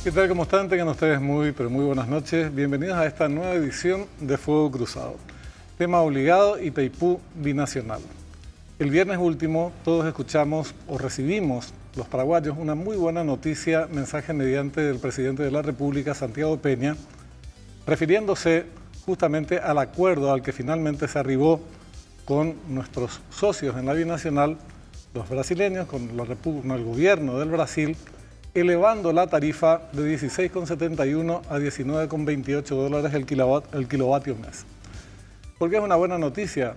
¿Qué tal? ¿Cómo están? Tengan ustedes muy buenas noches. Bienvenidos a esta nueva edición de Fuego Cruzado. Tema obligado: Itaipú binacional. El viernes último todos escuchamos o recibimos los paraguayos una muy buena noticia, mensaje mediante del presidente de la República, Santiago Peña, refiriéndose justamente al acuerdo al que finalmente se arribó con nuestros socios en la binacional, los brasileños, con el gobierno del Brasil, elevando la tarifa de 16,71 a 19,28 dólares el kilovatio mes. ¿Por qué es una buena noticia?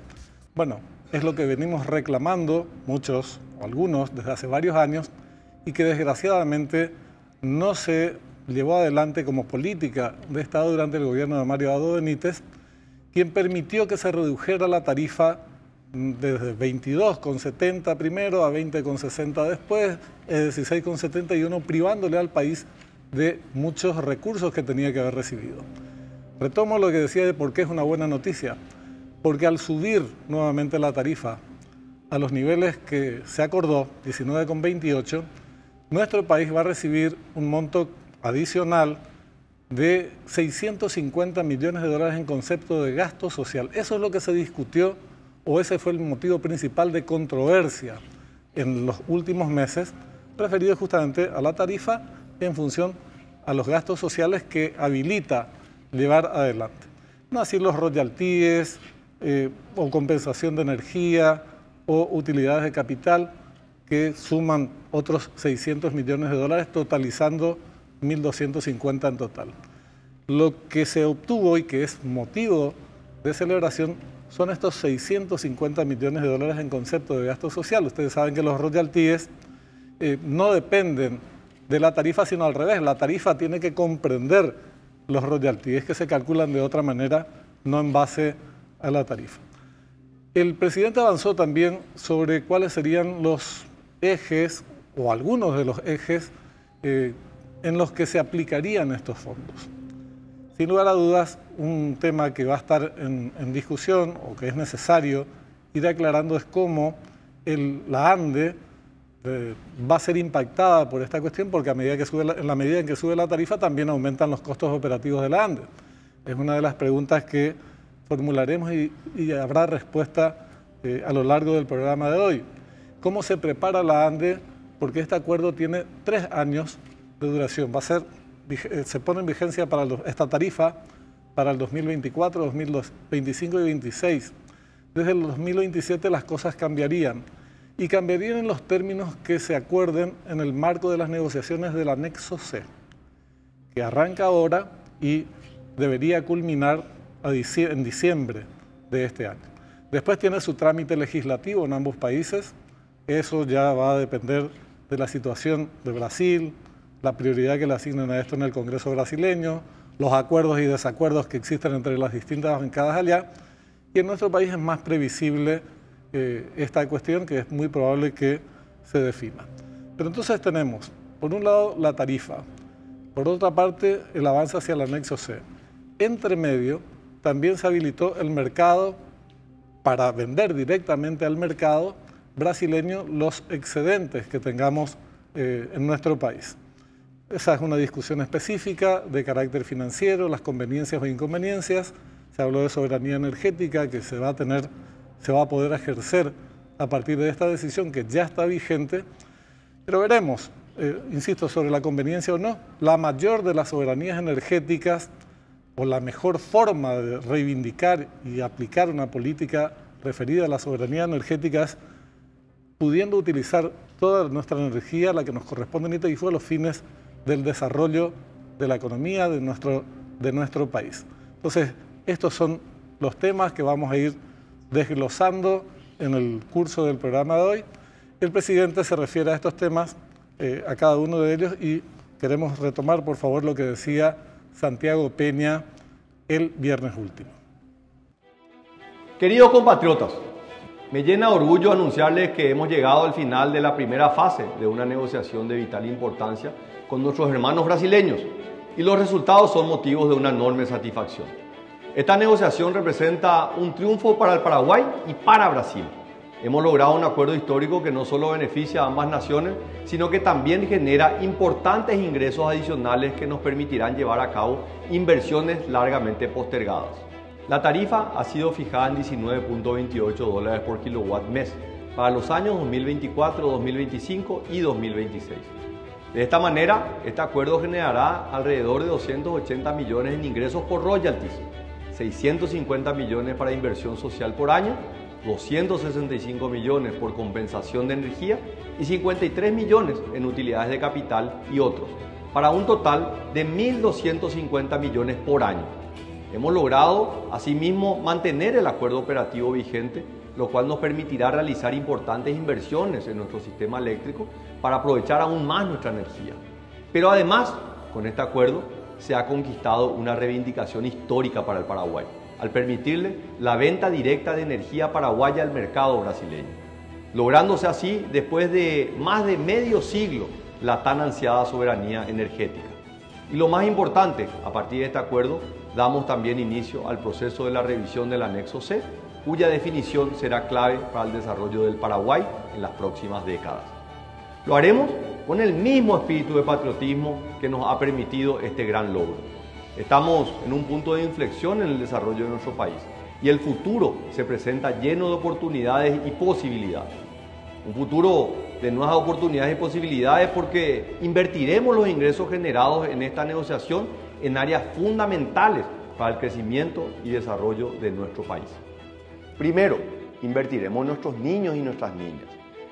Bueno, es lo que venimos reclamando muchos o algunos desde hace varios años y que desgraciadamente no se llevó adelante como política de Estado durante el gobierno de Mario Abdo Benítez, quien permitió que se redujera la tarifa desde 22,70 primero a 20,60 después, es 16,71, privándole al país de muchos recursos que tenía que haber recibido. Retomo lo que decía de por qué es una buena noticia, porque al subir nuevamente la tarifa a los niveles que se acordó, 19,28, nuestro país va a recibir un monto adicional de 650 millones de dólares en concepto de gasto social. Eso es lo que se discutió, o ese fue el motivo principal de controversia en los últimos meses, referido justamente a la tarifa en función a los gastos sociales que habilita llevar adelante. No así los royalties o compensación de energía o utilidades de capital que suman otros 600 millones de dólares, totalizando 1.250 en total. Lo que se obtuvo y que es motivo de celebración son estos 650 millones de dólares en concepto de gasto social. Ustedes saben que los royalties no dependen de la tarifa, sino al revés. La tarifa tiene que comprender los royalties que se calculan de otra manera, no en base a la tarifa. El presidente avanzó también sobre cuáles serían los ejes o algunos de los ejes en los que se aplicarían estos fondos. Sin lugar a dudas, un tema que va a estar en discusión o que es necesario ir aclarando es cómo la ANDE va a ser impactada por esta cuestión, porque en la medida en que sube la tarifa también aumentan los costos operativos de la ANDE. Es una de las preguntas que formularemos y habrá respuesta a lo largo del programa de hoy. ¿Cómo se prepara la ANDE? Porque este acuerdo tiene 3 años de duración. Se pone en vigencia para esta tarifa para el 2024, 2025 y 2026. Desde el 2027 las cosas cambiarían, y cambiarían en los términos que se acuerden en el marco de las negociaciones del anexo C, que arranca ahora y debería culminar en diciembre de este año. Después tiene su trámite legislativo en ambos países. Eso ya va a depender de la situación de Brasil, la prioridad que le asignen a esto en el Congreso brasileño, los acuerdos y desacuerdos que existen entre las distintas bancadas allá. Y en nuestro país es más previsible esta cuestión, que es muy probable que se defina. Pero entonces tenemos, por un lado, la tarifa, por otra parte, el avance hacia el anexo C. Entre medio, también se habilitó el mercado para vender directamente al mercado brasileño los excedentes que tengamos en nuestro país. Esa es una discusión específica de carácter financiero, las conveniencias o inconveniencias. Se habló de soberanía energética que se va a poder ejercer a partir de esta decisión que ya está vigente, pero veremos, insisto, sobre la conveniencia o no. La mayor de las soberanías energéticas o la mejor forma de reivindicar y aplicar una política referida a la soberanía energética es pudiendo utilizar toda nuestra energía, la que nos corresponde en Itaipú, a los fines del desarrollo de la economía de nuestro país. Entonces, estos son los temas que vamos a ir desglosando en el curso del programa de hoy. El presidente se refiere a estos temas, a cada uno de ellos, y queremos retomar, por favor, lo que decía Santiago Peña el viernes último. Queridos compatriotas, me llena de orgullo anunciarles que hemos llegado al final de la primera fase de una negociación de vital importancia con nuestros hermanos brasileños, y los resultados son motivos de una enorme satisfacción. Esta negociación representa un triunfo para el Paraguay y para Brasil. Hemos logrado un acuerdo histórico que no solo beneficia a ambas naciones, sino que también genera importantes ingresos adicionales que nos permitirán llevar a cabo inversiones largamente postergadas. La tarifa ha sido fijada en $19.28 por kilowatt mes para los años 2024, 2025 y 2026. De esta manera, este acuerdo generará alrededor de 280 millones en ingresos por royalties, 650 millones para inversión social por año, 265 millones por compensación de energía y 53 millones en utilidades de capital y otros, para un total de 1.250 millones por año. Hemos logrado, asimismo, mantener el acuerdo operativo vigente, lo cual nos permitirá realizar importantes inversiones en nuestro sistema eléctrico para aprovechar aún más nuestra energía. Pero además, con este acuerdo, se ha conquistado una reivindicación histórica para el Paraguay, al permitirle la venta directa de energía paraguaya al mercado brasileño, lográndose así, después de más de medio siglo, la tan ansiada soberanía energética. Y lo más importante, a partir de este acuerdo, damos también inicio al proceso de la revisión del anexo C, cuya definición será clave para el desarrollo del Paraguay en las próximas décadas. Lo haremos con el mismo espíritu de patriotismo que nos ha permitido este gran logro. Estamos en un punto de inflexión en el desarrollo de nuestro país y el futuro se presenta lleno de oportunidades y posibilidades. Un futuro de nuevas oportunidades y posibilidades porque invertiremos los ingresos generados en esta negociación en áreas fundamentales para el crecimiento y desarrollo de nuestro país. Primero, invertiremos en nuestros niños y nuestras niñas.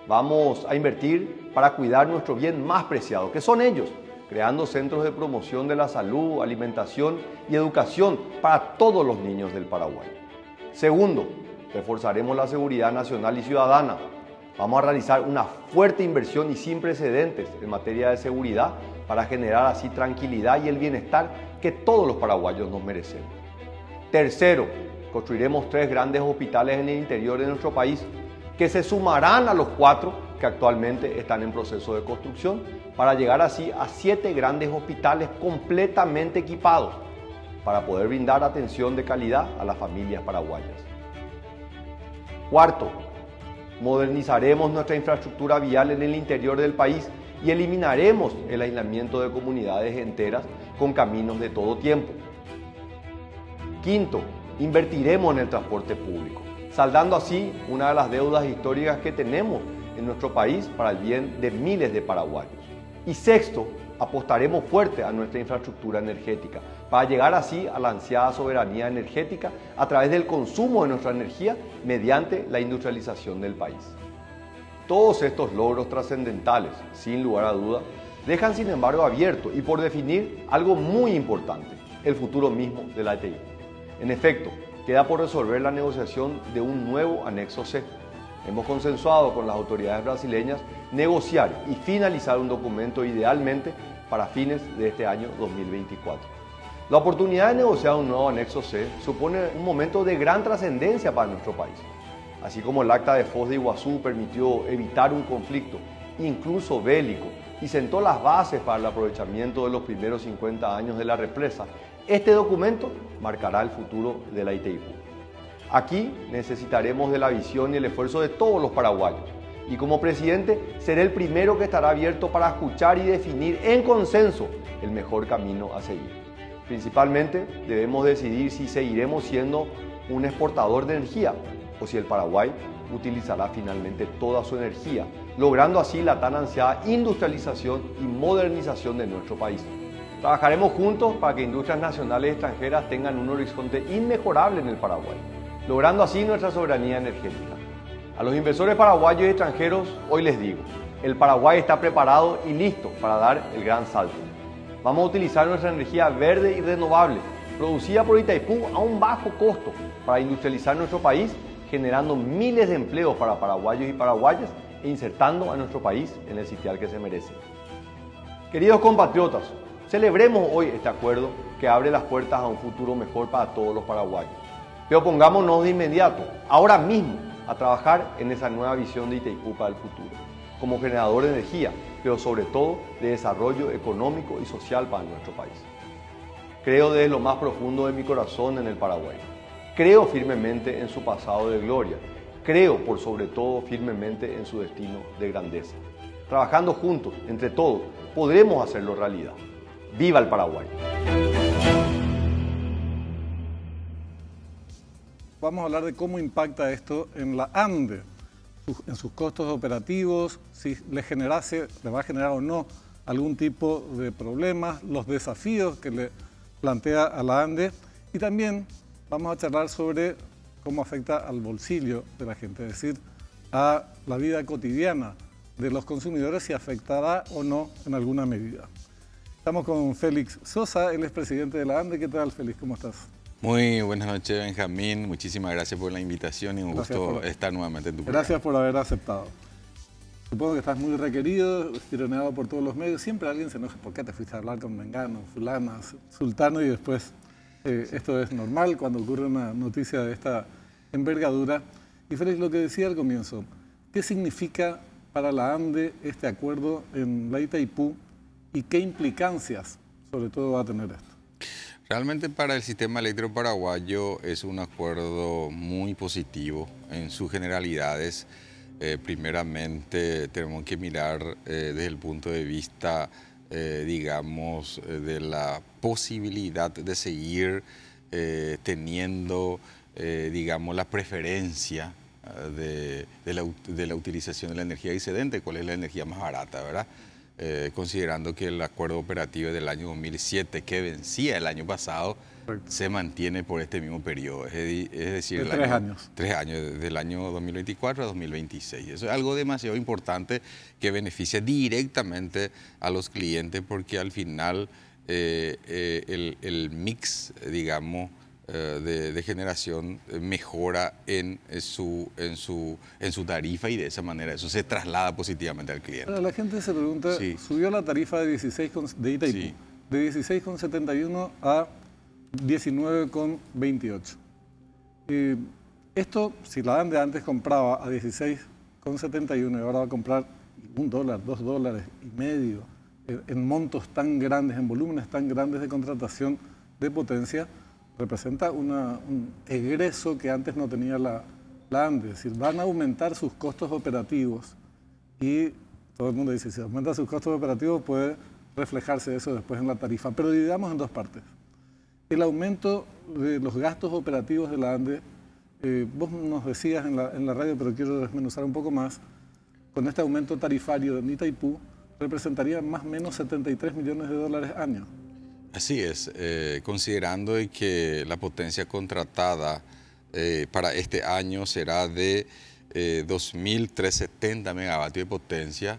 Vamos a invertir para cuidar nuestro bien más preciado, que son ellos, creando centros de promoción de la salud, alimentación y educación para todos los niños del Paraguay. Segundo, reforzaremos la seguridad nacional y ciudadana. Vamos a realizar una fuerte inversión y sin precedentes en materia de seguridad para generar así tranquilidad y el bienestar que todos los paraguayos nos merecemos. Tercero, construiremos 3 grandes hospitales en el interior de nuestro país que se sumarán a los 4 que actualmente están en proceso de construcción para llegar así a 7 grandes hospitales completamente equipados para poder brindar atención de calidad a las familias paraguayas. Cuarto, modernizaremos nuestra infraestructura vial en el interior del país y eliminaremos el aislamiento de comunidades enteras con caminos de todo tiempo. Quinto, invertiremos en el transporte público, saldando así una de las deudas históricas que tenemos en nuestro país para el bien de miles de paraguayos. Y sexto, apostaremos fuerte a nuestra infraestructura energética para llegar así a la ansiada soberanía energética a través del consumo de nuestra energía mediante la industrialización del país. Todos estos logros trascendentales, sin lugar a duda, dejan sin embargo abierto y por definir algo muy importante, el futuro mismo de la ETI. En efecto, queda por resolver la negociación de un nuevo anexo C. Hemos consensuado con las autoridades brasileñas negociar y finalizar un documento idealmente para fines de este año 2024. La oportunidad de negociar un nuevo anexo C supone un momento de gran trascendencia para nuestro país. Así como el Acta de Foz de Iguazú permitió evitar un conflicto, incluso bélico, y sentó las bases para el aprovechamiento de los primeros 50 años de la represa, este documento marcará el futuro de la Itaipú. Aquí necesitaremos de la visión y el esfuerzo de todos los paraguayos, y como presidente seré el primero que estará abierto para escuchar y definir en consenso el mejor camino a seguir. Principalmente debemos decidir si seguiremos siendo un exportador de energía o si el Paraguay utilizará finalmente toda su energía, logrando así la tan ansiada industrialización y modernización de nuestro país. Trabajaremos juntos para que industrias nacionales y extranjeras tengan un horizonte inmejorable en el Paraguay, logrando así nuestra soberanía energética. A los inversores paraguayos y extranjeros hoy les digo, el Paraguay está preparado y listo para dar el gran salto. Vamos a utilizar nuestra energía verde y renovable, producida por Itaipú a un bajo costo, para industrializar nuestro país, generando miles de empleos para paraguayos y paraguayas e insertando a nuestro país en el sitial que se merece. Queridos compatriotas, celebremos hoy este acuerdo que abre las puertas a un futuro mejor para todos los paraguayos. Pero pongámonos de inmediato, ahora mismo, a trabajar en esa nueva visión de Itaipú para el futuro, como generador de energía, pero sobre todo de desarrollo económico y social para nuestro país. Creo desde lo más profundo de mi corazón en el Paraguay. Creo firmemente en su pasado de gloria creo por sobre todo firmemente en su destino de grandeza. Trabajando juntos, entre todos, podremos hacerlo realidad. ¡Viva el Paraguay! Vamos a hablar de cómo impacta esto en la ANDE, en sus costos operativos, si le va a generar o no algún tipo de problemas, los desafíos que le plantea a la ANDE, y también vamos a charlar sobre cómo afecta al bolsillo de la gente, es decir, a la vida cotidiana de los consumidores, si afectará o no en alguna medida. Estamos con Félix Sosa, él es presidente de la ANDE. ¿Qué tal, Félix? ¿Cómo estás? Muy buenas noches, Benjamín. Muchísimas gracias por la invitación y un gusto estar nuevamente en tu programa. Gracias por haber aceptado. Supongo que estás muy requerido, tironeado por todos los medios. Siempre alguien se enoja. ¿Por qué te fuiste a hablar con Mengano, fulana, sultano? Y después, esto es normal cuando ocurre una noticia de esta envergadura. Y Félix, lo que decía al comienzo, ¿qué significa para la ANDE este acuerdo en la Itaipú y qué implicancias, sobre todo, va a tener esto? Realmente para el sistema eléctrico paraguayo es un acuerdo muy positivo en sus generalidades. Primeramente tenemos que mirar desde el punto de vista, digamos, de la posibilidad de seguir teniendo, digamos, la preferencia de la utilización de la energía excedente, cuál es la energía más barata, ¿verdad? Considerando que el acuerdo operativo del año 2007, que vencía el año pasado, se mantiene por este mismo periodo, es decir, 3 años. 3 años, del año 2024 a 2026. Eso es algo demasiado importante que beneficia directamente a los clientes, porque al final el mix, digamos, de generación mejora en su tarifa, y de esa manera eso se traslada positivamente al cliente. Ahora, la gente se pregunta, sí, subió la tarifa de 16 de Itaipú, sí, de 16,71 a 19,28. Esto, si la ANDE antes compraba a 16,71 y ahora va a comprar $1, $2,5 en montos tan grandes, en volúmenes tan grandes de contratación de potencia, representa un egreso que antes no tenía la ANDE. Es decir, van a aumentar sus costos operativos y todo el mundo dice, si aumenta sus costos operativos puede reflejarse eso después en la tarifa. Pero dividamos en dos partes. El aumento de los gastos operativos de la ANDE, vos nos decías en la radio, pero quiero desmenuzar un poco más, con este aumento tarifario de Itaipú representaría más o menos $73 millones año. Así es, considerando que la potencia contratada para este año será de 2.370 megavatios de potencia,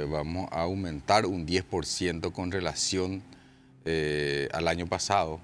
vamos a aumentar un 10% con relación al año pasado,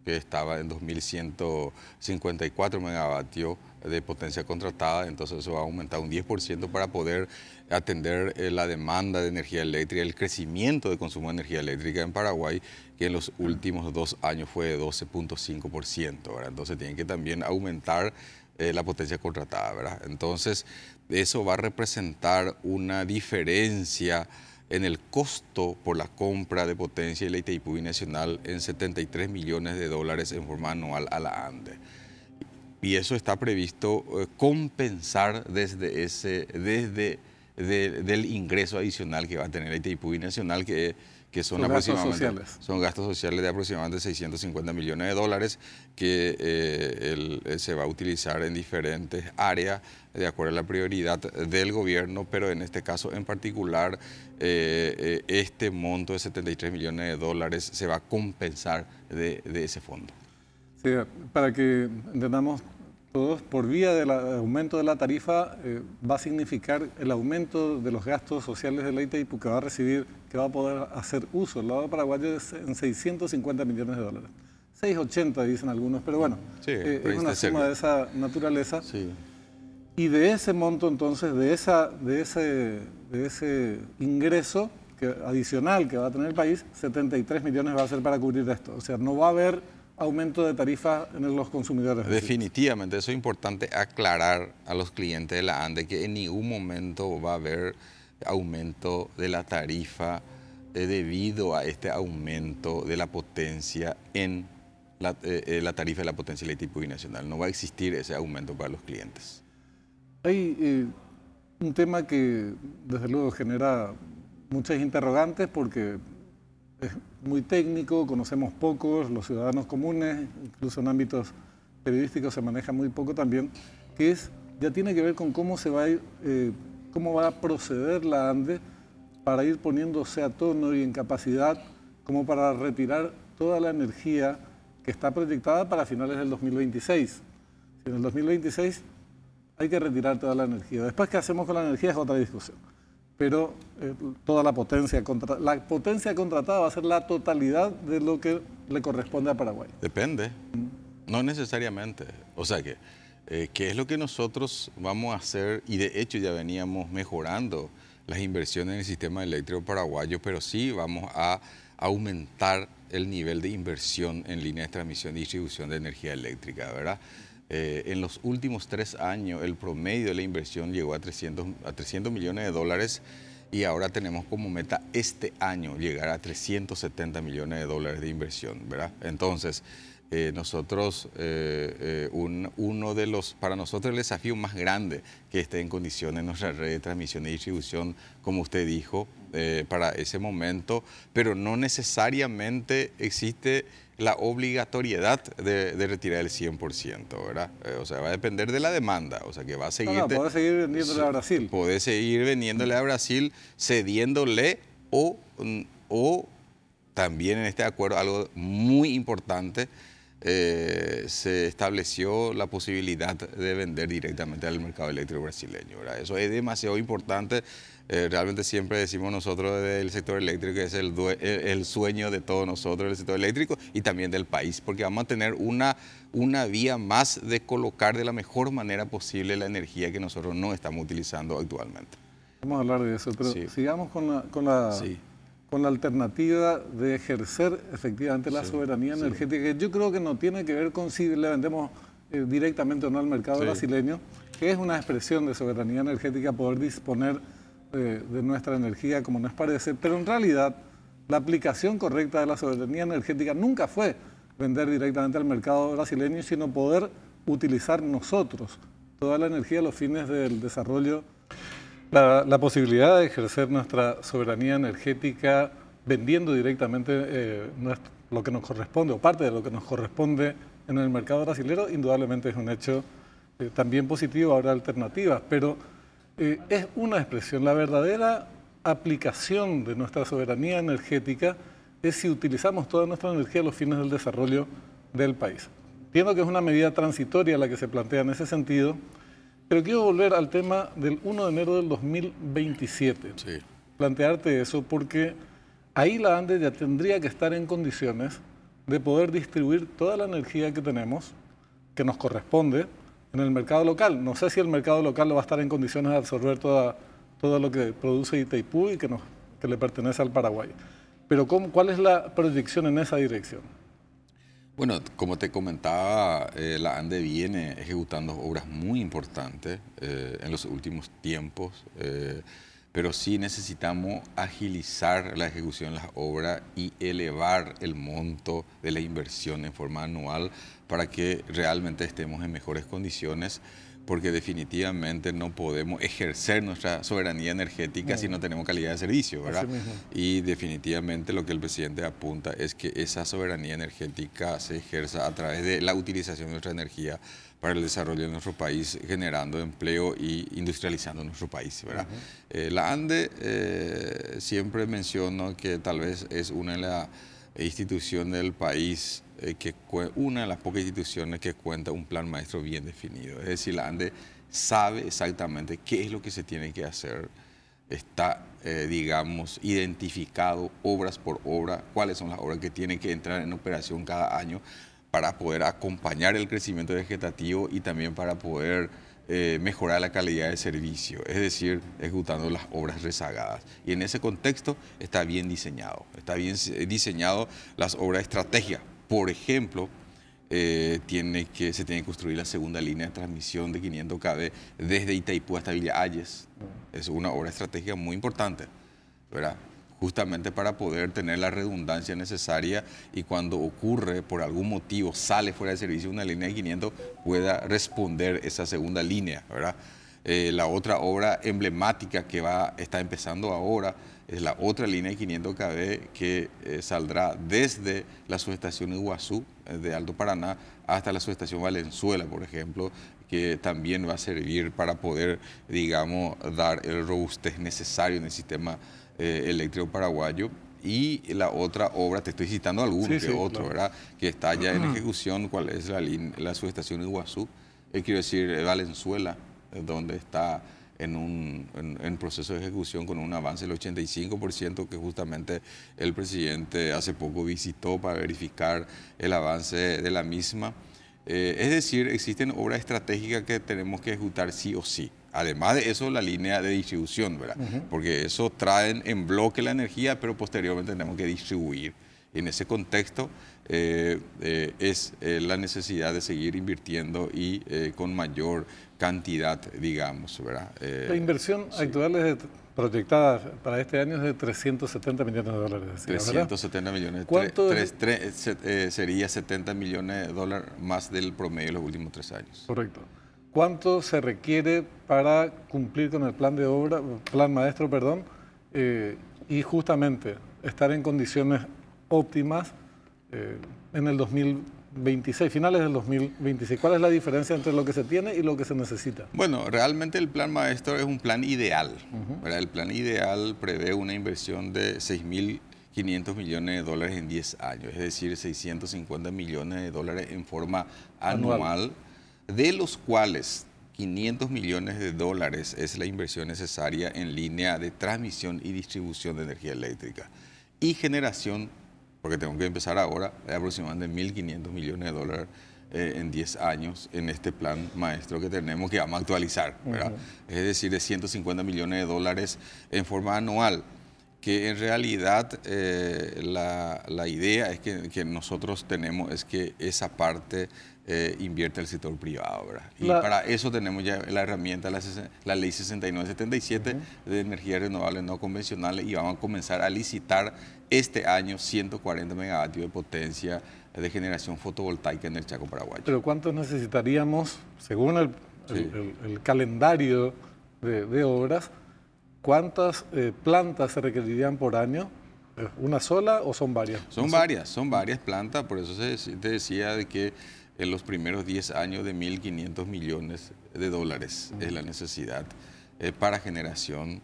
que estaba en 2.154 megavatios de potencia contratada. Entonces eso va a aumentar un 10% para poder atender la demanda de energía eléctrica, el crecimiento de consumo de energía eléctrica en Paraguay, que en los últimos 2 años fue de 12,5%, ¿verdad? Entonces tienen que también aumentar la potencia contratada, ¿verdad? Entonces eso va a representar una diferencia en el costo por la compra de potencia de la Itaipú Binacional en $73 millones en forma anual a la ANDE. Y eso está previsto compensar del ingreso adicional que va a tener la Itaipú Binacional, que son gastos sociales de aproximadamente $650 millones, que se va a utilizar en diferentes áreas de acuerdo a la prioridad del gobierno, pero en este caso en particular este monto de $73 millones se va a compensar de ese fondo. Sí, para que entendamos todos, por vía del aumento de la tarifa va a significar el aumento de los gastos sociales de la Itaipú que va a recibir, que va a poder hacer uso el lado paraguayo en $650 millones. 680 dicen algunos, pero bueno, sí, es una suma de esa naturaleza. Sí. Y de ese monto entonces, de ese ingreso adicional que va a tener el país, 73 millones va a ser para cubrir esto. O sea, no va a haber aumento de tarifa en los consumidores. Definitivamente, eso es importante aclarar a los clientes de la ANDE, que en ningún momento va a haber aumento de la tarifa debido a este aumento de la potencia en la tarifa de la potencia de la Itaipú Binacional. No va a existir ese aumento para los clientes. Hay un tema que desde luego genera muchas interrogantes porque es muy técnico, conocemos pocos, los ciudadanos comunes, incluso en ámbitos periodísticos se maneja muy poco también, que ya tiene que ver con cómo se va a ir, cómo va a proceder la ANDE para ir poniéndose a tono y en capacidad como para retirar toda la energía que está proyectada para finales del 2026. Si en el 2026 hay que retirar toda la energía. Después, ¿qué hacemos con la energía? Es otra discusión. Pero toda la potencia contratada va a ser la totalidad de lo que le corresponde a Paraguay. Depende, no necesariamente. O sea que, ¿qué es lo que nosotros vamos a hacer? Y de hecho ya veníamos mejorando las inversiones en el sistema eléctrico paraguayo, pero sí vamos a aumentar el nivel de inversión en líneas de transmisión y distribución de energía eléctrica, ¿verdad? En los últimos 3 años el promedio de la inversión llegó a 300 millones de dólares y ahora tenemos como meta este año llegar a 370 millones de dólares de inversión, ¿verdad? Entonces, nosotros, para nosotros el desafío más grande que esté en condiciones nuestra red de transmisión y distribución, como usted dijo, para ese momento, pero no necesariamente existe la obligatoriedad de retirar el 100%, ¿verdad? O sea, va a depender de la demanda, o sea, que va a seguir... No, podés seguir vendiéndole a Brasil. Podés seguir vendiéndole a Brasil, cediéndole o también en este acuerdo, algo muy importante, se estableció la posibilidad de vender directamente al mercado eléctrico brasileño, ¿verdad? Eso es demasiado importante. Realmente siempre decimos nosotros del sector eléctrico que es el sueño de todos nosotros, el sector eléctrico y también del país, porque vamos a tener una vía más de colocar de la mejor manera posible la energía que nosotros no estamos utilizando actualmente. Vamos a hablar de eso, pero sí, sigamos con la alternativa de ejercer efectivamente la soberanía energética, que yo creo que no tiene que ver con si le vendemos directamente o no al mercado brasileño, que es una expresión de soberanía energética poder disponer de nuestra energía como nos parece, pero en realidad la aplicación correcta de la soberanía energética nunca fue vender directamente al mercado brasileño, sino poder utilizar nosotros toda la energía a los fines del desarrollo. La posibilidad de ejercer nuestra soberanía energética vendiendo directamente lo que nos corresponde o parte de lo que nos corresponde en el mercado brasilero, indudablemente es un hecho también positivo. Habrá alternativas, pero es una expresión. La verdadera aplicación de nuestra soberanía energética es si utilizamos toda nuestra energía a los fines del desarrollo del país. Entiendo que es una medida transitoria la que se plantea en ese sentido, pero quiero volver al tema del 1 de enero del 2027. Sí. Plantearte eso porque ahí la ANDE ya tendría que estar en condiciones de poder distribuir toda la energía que tenemos, que nos corresponde, en el mercado local. No sé si el mercado local va a estar en condiciones de absorber todo lo que produce Itaipú y que le pertenece al Paraguay. Pero ¿cuál es la proyección en esa dirección? Bueno, como te comentaba, la ANDE viene ejecutando obras muy importantes en los últimos tiempos, pero sí necesitamos agilizar la ejecución de las obras y elevar el monto de la inversión en forma anual para que realmente estemos en mejores condiciones, porque definitivamente no podemos ejercer nuestra soberanía energética si no tenemos calidad de servicio, ¿verdad? Y definitivamente lo que el presidente apunta es que esa soberanía energética se ejerza a través de la utilización de nuestra energía para el desarrollo de nuestro país, generando empleo y industrializando nuestro país, ¿verdad? La ANDE siempre menciono que tal vez es una de las instituciones del país una de las pocas instituciones que cuenta un plan maestro bien definido. Es decir, la ANDE sabe exactamente qué es lo que se tiene que hacer. Está, digamos, identificado obras por obra, cuáles son las obras que tienen que entrar en operación cada año para poder acompañar el crecimiento vegetativo y también para poder mejorar la calidad de servicio, es decir, ejecutando las obras rezagadas. Y en ese contexto está bien diseñado las obras de estrategia. Por ejemplo, se tiene que construir la segunda línea de transmisión de 500 kV desde Itaipú hasta Villa Ayes. Es una obra estratégica muy importante, ¿verdad? Justamente para poder tener la redundancia necesaria y cuando ocurre, por algún motivo, sale fuera de servicio una línea de 500, pueda responder esa segunda línea, ¿verdad? La otra obra emblemática que está empezando ahora es la otra línea de 500 kV que saldrá desde la subestación Iguazú de Alto Paraná hasta la subestación Valenzuela, por ejemplo, que también va a servir para poder, digamos, dar el robustez necesario en el sistema eléctrico paraguayo. Y la otra obra, te estoy citando algunos, claro, ¿verdad? Que está ya en ejecución, cuál es la subestación Iguazú, quiero decir Valenzuela, donde está en proceso de ejecución con un avance del 85%, que justamente el presidente hace poco visitó para verificar el avance de la misma. Es decir, existen obras estratégicas que tenemos que ejecutar sí o sí. Además de eso, la línea de distribución, ¿verdad? Porque eso traen en bloque la energía, pero posteriormente tenemos que distribuir. En ese contexto es la necesidad de seguir invirtiendo y con mayor cantidad, digamos, ¿verdad? La inversión actual es proyectada para este año es de 370 millones de dólares. Decía, 370 millones. ¿Cuánto sería 70 millones de dólares más del promedio de los últimos 3 años. Correcto. ¿Cuánto se requiere para cumplir con el plan de obra, plan maestro, perdón, y justamente estar en condiciones óptimas en el 2026, finales del 2026? ¿Cuál es la diferencia entre lo que se tiene y lo que se necesita? Bueno, realmente el plan maestro es un plan ideal. ¿Verdad? El plan ideal prevé una inversión de 6.500 millones de dólares en 10 años, es decir, 650 millones de dólares en forma anual, de los cuales 500 millones de dólares es la inversión necesaria en línea de transmisión y distribución de energía eléctrica y generación, porque tengo que empezar ahora, de aproximadamente 1.500 millones de dólares en 10 años en este plan maestro que tenemos, que vamos a actualizar, ¿verdad? Es decir, de 150 millones de dólares en forma anual, que en realidad la idea es que nosotros tenemos es que esa parte invierte el sector privado, ¿verdad? Y para eso tenemos ya la herramienta, la ley 6977 de energías renovables no convencionales, y vamos a comenzar a licitar este año 140 megavatios de potencia de generación fotovoltaica en el Chaco paraguayo. ¿Pero cuántos necesitaríamos, según el calendario de obras, cuántas plantas se requerirían por año? ¿Una sola o son varias? Son varias plantas, por eso te decía de que en los primeros 10 años de 1.500 millones de dólares es la necesidad para generación,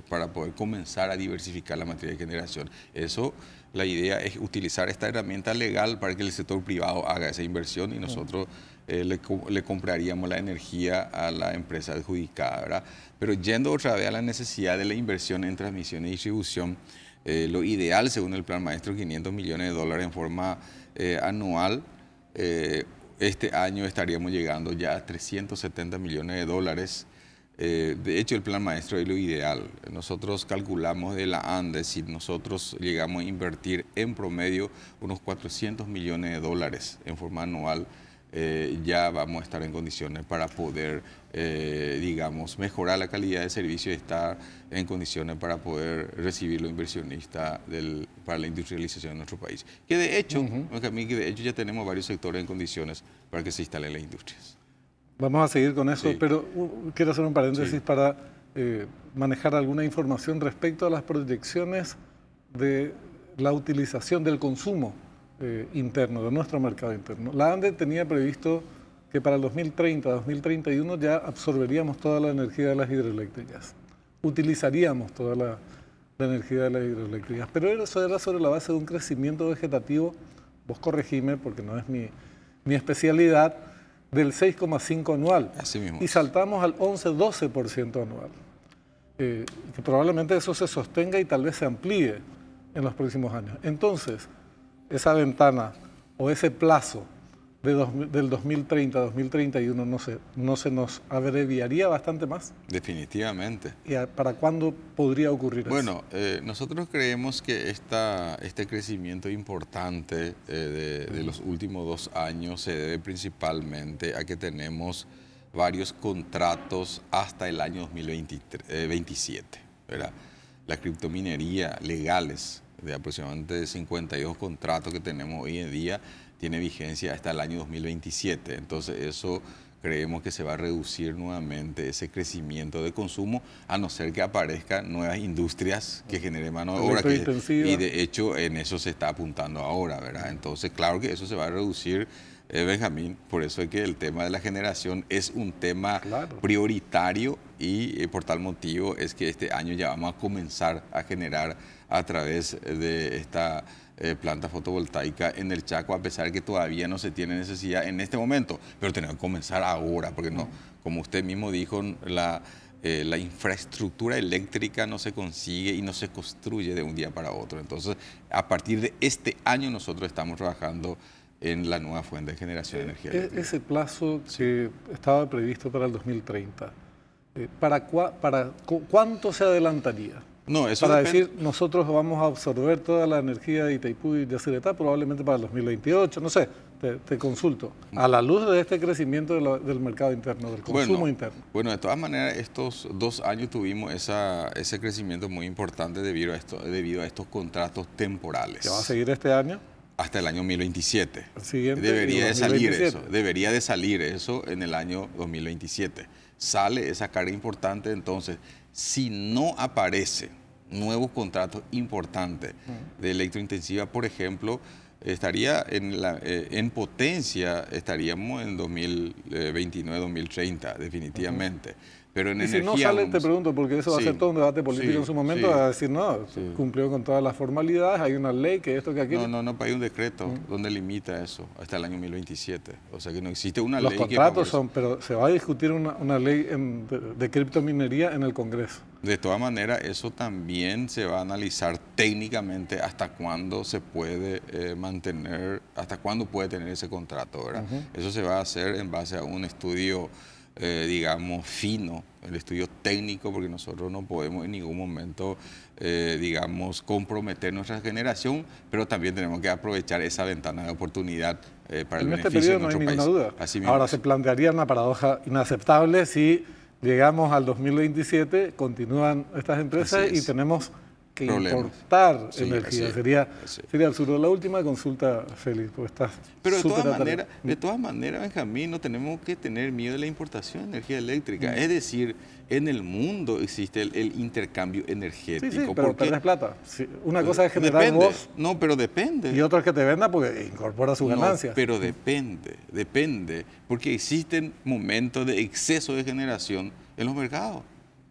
para poder comenzar a diversificar la materia de generación. Eso, la idea es utilizar esta herramienta legal para que el sector privado haga esa inversión y nosotros le compraríamos la energía a la empresa adjudicada, ¿verdad? Pero yendo otra vez a la necesidad de la inversión en transmisión y distribución, lo ideal, según el plan maestro, 500 millones de dólares en forma anual. Este año estaríamos llegando ya a 370 millones de dólares. De hecho, el plan maestro es lo ideal. Nosotros calculamos de la ANDE, si nosotros llegamos a invertir en promedio unos 400 millones de dólares en forma anual, ya vamos a estar en condiciones para poder, digamos, mejorar la calidad de servicio y estar en condiciones para poder recibir los inversionistas para la industrialización de nuestro país. Que de hecho, ya tenemos varios sectores en condiciones para que se instalen las industrias. Vamos a seguir con eso, pero quiero hacer un paréntesis para manejar alguna información respecto a las proyecciones de la utilización del consumo interno, de nuestro mercado interno. La ANDE tenía previsto que para el 2030, 2031 ya absorberíamos toda la energía de las hidroeléctricas, utilizaríamos toda la energía de las hidroeléctricas, pero eso era sobre la base de un crecimiento vegetativo, vos corregime porque no es mi especialidad, del 6,5 anual. Así mismo. Y saltamos al 11-12% anual. Que probablemente eso se sostenga y tal vez se amplíe en los próximos años. Entonces, esa ventana o ese plazo del 2030 a 2031 no se nos abreviaría bastante más. Definitivamente. ¿Y para cuándo podría ocurrir eso? Bueno, nosotros creemos que este crecimiento importante de los últimos 2 años se debe principalmente a que tenemos varios contratos hasta el año 2027, ¿verdad? La criptominería legales de aproximadamente 52 contratos que tenemos hoy en día tiene vigencia hasta el año 2027. Entonces eso creemos que se va a reducir nuevamente ese crecimiento de consumo, a no ser que aparezcan nuevas industrias que generen mano de obra. Y de hecho en eso se está apuntando ahora, ¿verdad? Entonces, claro que eso se va a reducir, Benjamín, por eso es que el tema de la generación es un tema prioritario y por tal motivo es que este año ya vamos a comenzar a generar a través de esta planta fotovoltaica en el Chaco, a pesar de que todavía no se tiene necesidad en este momento, pero tenemos que comenzar ahora, porque no, como usted mismo dijo, la infraestructura eléctrica no se consigue y no se construye de un día para otro. Entonces, a partir de este año nosotros estamos trabajando en la nueva fuente de generación de energía eléctrica. Ese plazo que estaba previsto para el 2030, ¿cuánto se adelantaría? No, eso para depende. decir, nosotros vamos a absorber toda la energía de Itaipú y de Yacyretá probablemente para el 2028, no sé, te consulto, a la luz de este crecimiento del mercado interno, del consumo interno. Bueno, de todas maneras, estos 2 años tuvimos ese crecimiento muy importante debido a estos contratos temporales. ¿Que va a seguir este año? Hasta el año 2027. El siguiente, debería de salir eso en el año 2027. Sale esa carga importante, entonces, si no aparece nuevos contratos importantes de electrointensiva, por ejemplo, estaría en potencia, estaríamos en 2029, 2030, definitivamente. Pero en energía, si no sale, te pregunto, porque eso va a ser todo un debate político en su momento, va a decir, no, cumplió con todas las formalidades, hay una ley que esto, que aquello. No, hay un decreto donde limita eso hasta el año 2027. O sea que no existe una ley. Los contratos son, pero se va a discutir una ley de criptominería en el Congreso. De todas maneras, eso también se va a analizar técnicamente hasta cuándo se puede mantener, hasta cuándo puede tener ese contrato, ¿verdad? Eso se va a hacer en base a un estudio digamos, fino, el estudio técnico, porque nosotros no podemos en ningún momento, digamos, comprometer nuestra generación, pero también tenemos que aprovechar esa ventana de oportunidad para el beneficio de nuestro país. En este periodo no hay ninguna duda. Ahora, se plantearía una paradoja inaceptable si llegamos al 2027, continúan estas empresas y tenemos que importar energía. Sería absurdo. La última consulta, Félix, porque estás Pero de todas maneras, Benjamín, no tenemos que tener miedo de la importación de energía eléctrica. Es decir, en el mundo existe el intercambio energético. Sí, pero perdés plata. Una cosa es generar vos. No, pero depende. Y otra es que te venda porque incorpora sus ganancias. No, pero depende, porque existen momentos de exceso de generación en los mercados.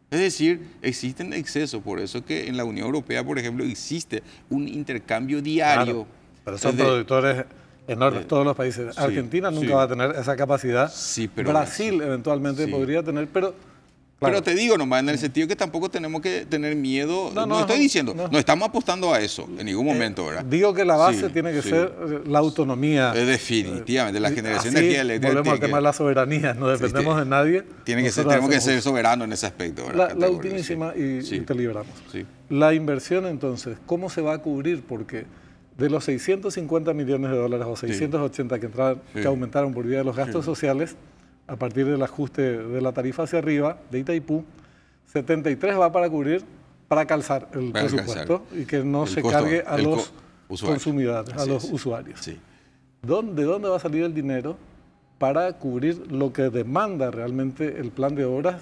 Es decir, existen excesos, por eso que en la Unión Europea, por ejemplo, existe un intercambio diario. Claro, pero son productores enormes, todos los países. Argentina nunca va a tener esa capacidad. Brasil eventualmente podría tener, pero... Claro. Pero te digo nomás, en el sentido que tampoco tenemos que tener miedo, no estoy diciendo, no estamos apostando a eso en ningún momento, ¿verdad? Digo que la base tiene que ser la autonomía. Definitivamente, la generación de energía eléctrica. Volvemos al tema de la soberanía, no dependemos de nadie. Tenemos que ser soberanos en ese aspecto, ¿verdad? La ultimísima y te libramos. La inversión entonces, ¿cómo se va a cubrir? Porque de los 650 millones de dólares o 680 que aumentaron por vía de los gastos sociales, a partir del ajuste de la tarifa hacia arriba de Itaipú, 73 va para calzar el presupuesto y que no se cargue a los consumidores, a los usuarios. ¿De dónde va a salir el dinero para cubrir lo que demanda realmente el plan de obras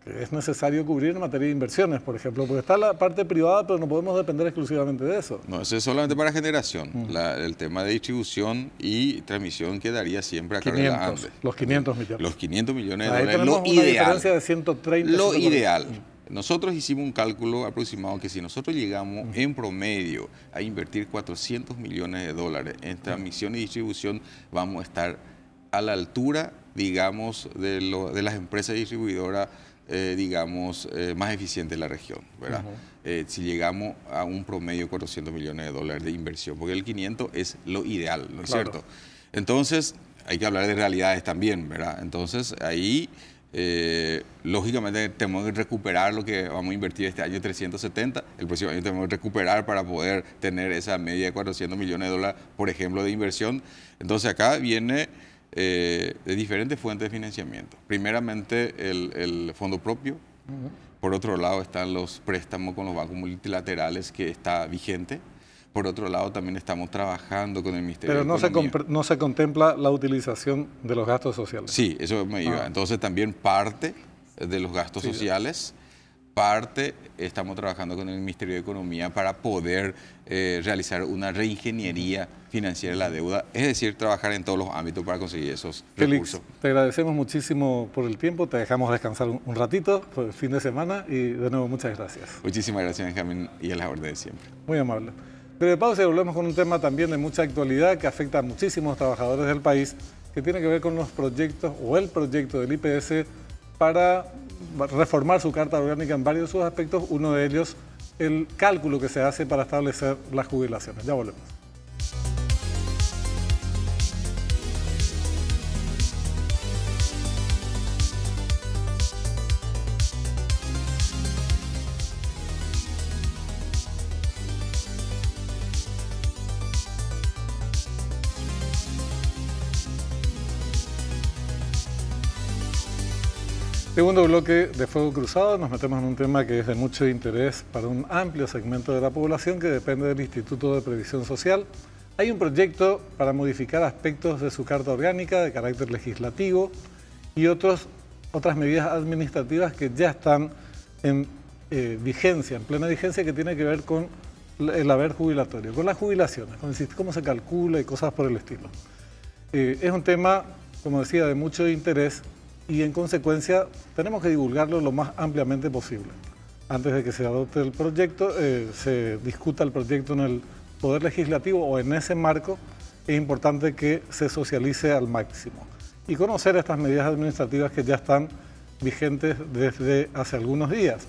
que es necesario cubrir en materia de inversiones, por ejemplo? Porque está la parte privada, pero no podemos depender exclusivamente de eso. No, eso es solamente para generación. El tema de distribución y transmisión quedaría siempre a cargo de la ANDE. Los 500 millones. Los 500 millones de dólares. Lo una ideal. Diferencia de 130. Lo ideal. Nosotros hicimos un cálculo aproximado que si nosotros llegamos en promedio a invertir 400 millones de dólares en transmisión y distribución, vamos a estar a la altura, digamos, de las empresas distribuidoras digamos, más eficiente en la región, ¿verdad? Si llegamos a un promedio de 400 millones de dólares de inversión, porque el 500 es lo ideal, ¿no es cierto? Entonces, hay que hablar de realidades también, ¿verdad? Entonces, ahí, lógicamente, tenemos que recuperar lo que vamos a invertir este año, 370, el próximo año tenemos que recuperar para poder tener esa media de 400 millones de dólares, por ejemplo, de inversión. Entonces, acá viene... de diferentes fuentes de financiamiento. Primeramente, el fondo propio. Por otro lado, están los préstamos con los bancos multilaterales que está vigente. Por otro lado, también estamos trabajando con el Ministerio Pero de Economía. no se contempla la utilización de los gastos sociales. Sí, eso me iba. Entonces también parte de los gastos sociales, parte estamos trabajando con el Ministerio de Economía para poder realizar una reingeniería financiera de la deuda, es decir, trabajar en todos los ámbitos para conseguir esos recursos. Félix, te agradecemos muchísimo por el tiempo, te dejamos descansar un ratito por el fin de semana y de nuevo muchas gracias. Muchísimas gracias, Benjamín, y a la orden de siempre. Muy amable. Breve pausa y volvemos con un tema también de mucha actualidad que afecta a muchísimos trabajadores del país, que tiene que ver con los proyectos o el proyecto del IPS para reformar su carta orgánica en varios de sus aspectos, uno de ellos el cálculo que se hace para establecer las jubilaciones. Ya volvemos. Segundo bloque de Fuego Cruzado, nos metemos en un tema que es de mucho interés para un amplio segmento de la población que depende del Instituto de Previsión Social. Hay un proyecto para modificar aspectos de su carta orgánica de carácter legislativo y otras medidas administrativas que ya están en vigencia, en plena vigencia, que tiene que ver con el haber jubilatorio, con las jubilaciones, con cómo se calcula y cosas por el estilo. Es un tema, como decía, de mucho interés y en consecuencia tenemos que divulgarlo lo más ampliamente posible. Antes de que se adopte el proyecto, se discuta el proyecto en el Poder Legislativo o en ese marco, es importante que se socialice al máximo y conocer estas medidas administrativas que ya están vigentes desde hace algunos días.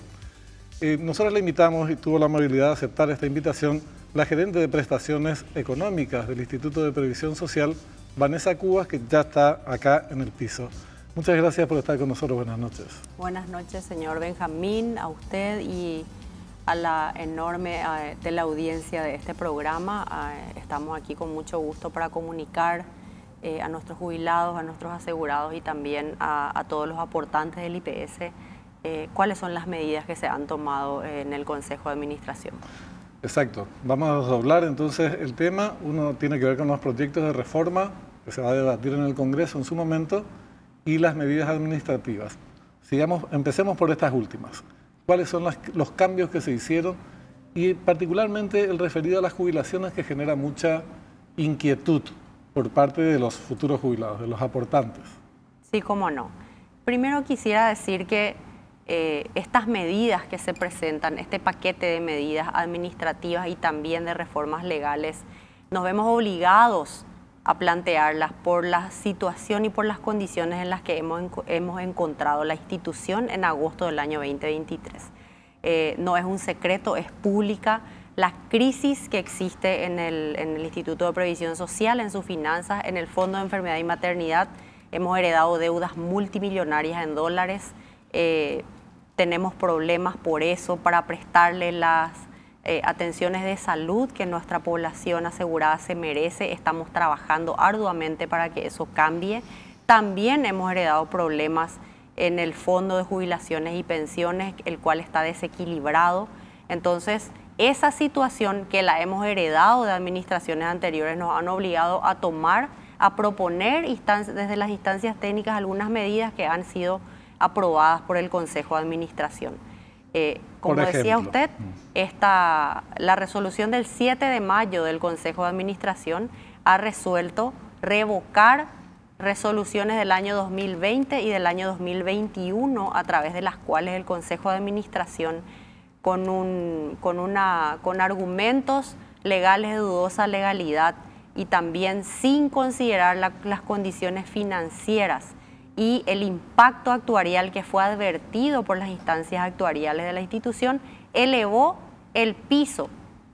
Nosotros le invitamos y tuvo la amabilidad de aceptar esta invitación la gerente de prestaciones económicas del Instituto de Previsión Social, Vanessa Cubas, que ya está acá en el piso. Muchas gracias por estar con nosotros. Buenas noches. Buenas noches, señor Benjamín, a usted y a la enorme teleaudiencia de este programa. Estamos aquí con mucho gusto para comunicar a nuestros jubilados, a nuestros asegurados y también a todos los aportantes del IPS cuáles son las medidas que se han tomado en el Consejo de Administración. Exacto. Vamos a doblar entonces el tema. Uno tiene que ver con los proyectos de reforma que se va a debatir en el Congreso en su momento y las medidas administrativas. Empecemos por estas últimas. ¿Cuáles son los cambios que se hicieron? Y particularmente el referido a las jubilaciones, que genera mucha inquietud por parte de los futuros jubilados, de los aportantes. Sí, cómo no. Primero quisiera decir que estas medidas que se presentan, este paquete de medidas administrativas y también de reformas legales, nos vemos obligados a plantearlas por la situación y por las condiciones en las que hemos encontrado la institución en agosto del año 2023. No es un secreto, es pública la crisis que existe en el Instituto de Previsión Social, en sus finanzas, en el Fondo de Enfermedad y Maternidad. Hemos heredado deudas multimillonarias en dólares. Tenemos problemas por eso para prestarle las atenciones de salud que nuestra población asegurada se merece. Estamos trabajando arduamente para que eso cambie. También hemos heredado problemas en el Fondo de Jubilaciones y Pensiones, el cual está desequilibrado. Entonces, esa situación que la hemos heredado de administraciones anteriores nos han obligado a proponer desde las instancias técnicas algunas medidas que han sido aprobadas por el Consejo de Administración. Como decía usted, la resolución del 7 de mayo del Consejo de Administración ha resuelto revocar resoluciones del año 2020 y del año 2021, a través de las cuales el Consejo de Administración, con argumentos legales de dudosa legalidad y también sin considerar las condiciones financieras y el impacto actuarial que fue advertido por las instancias actuariales de la institución, elevó el piso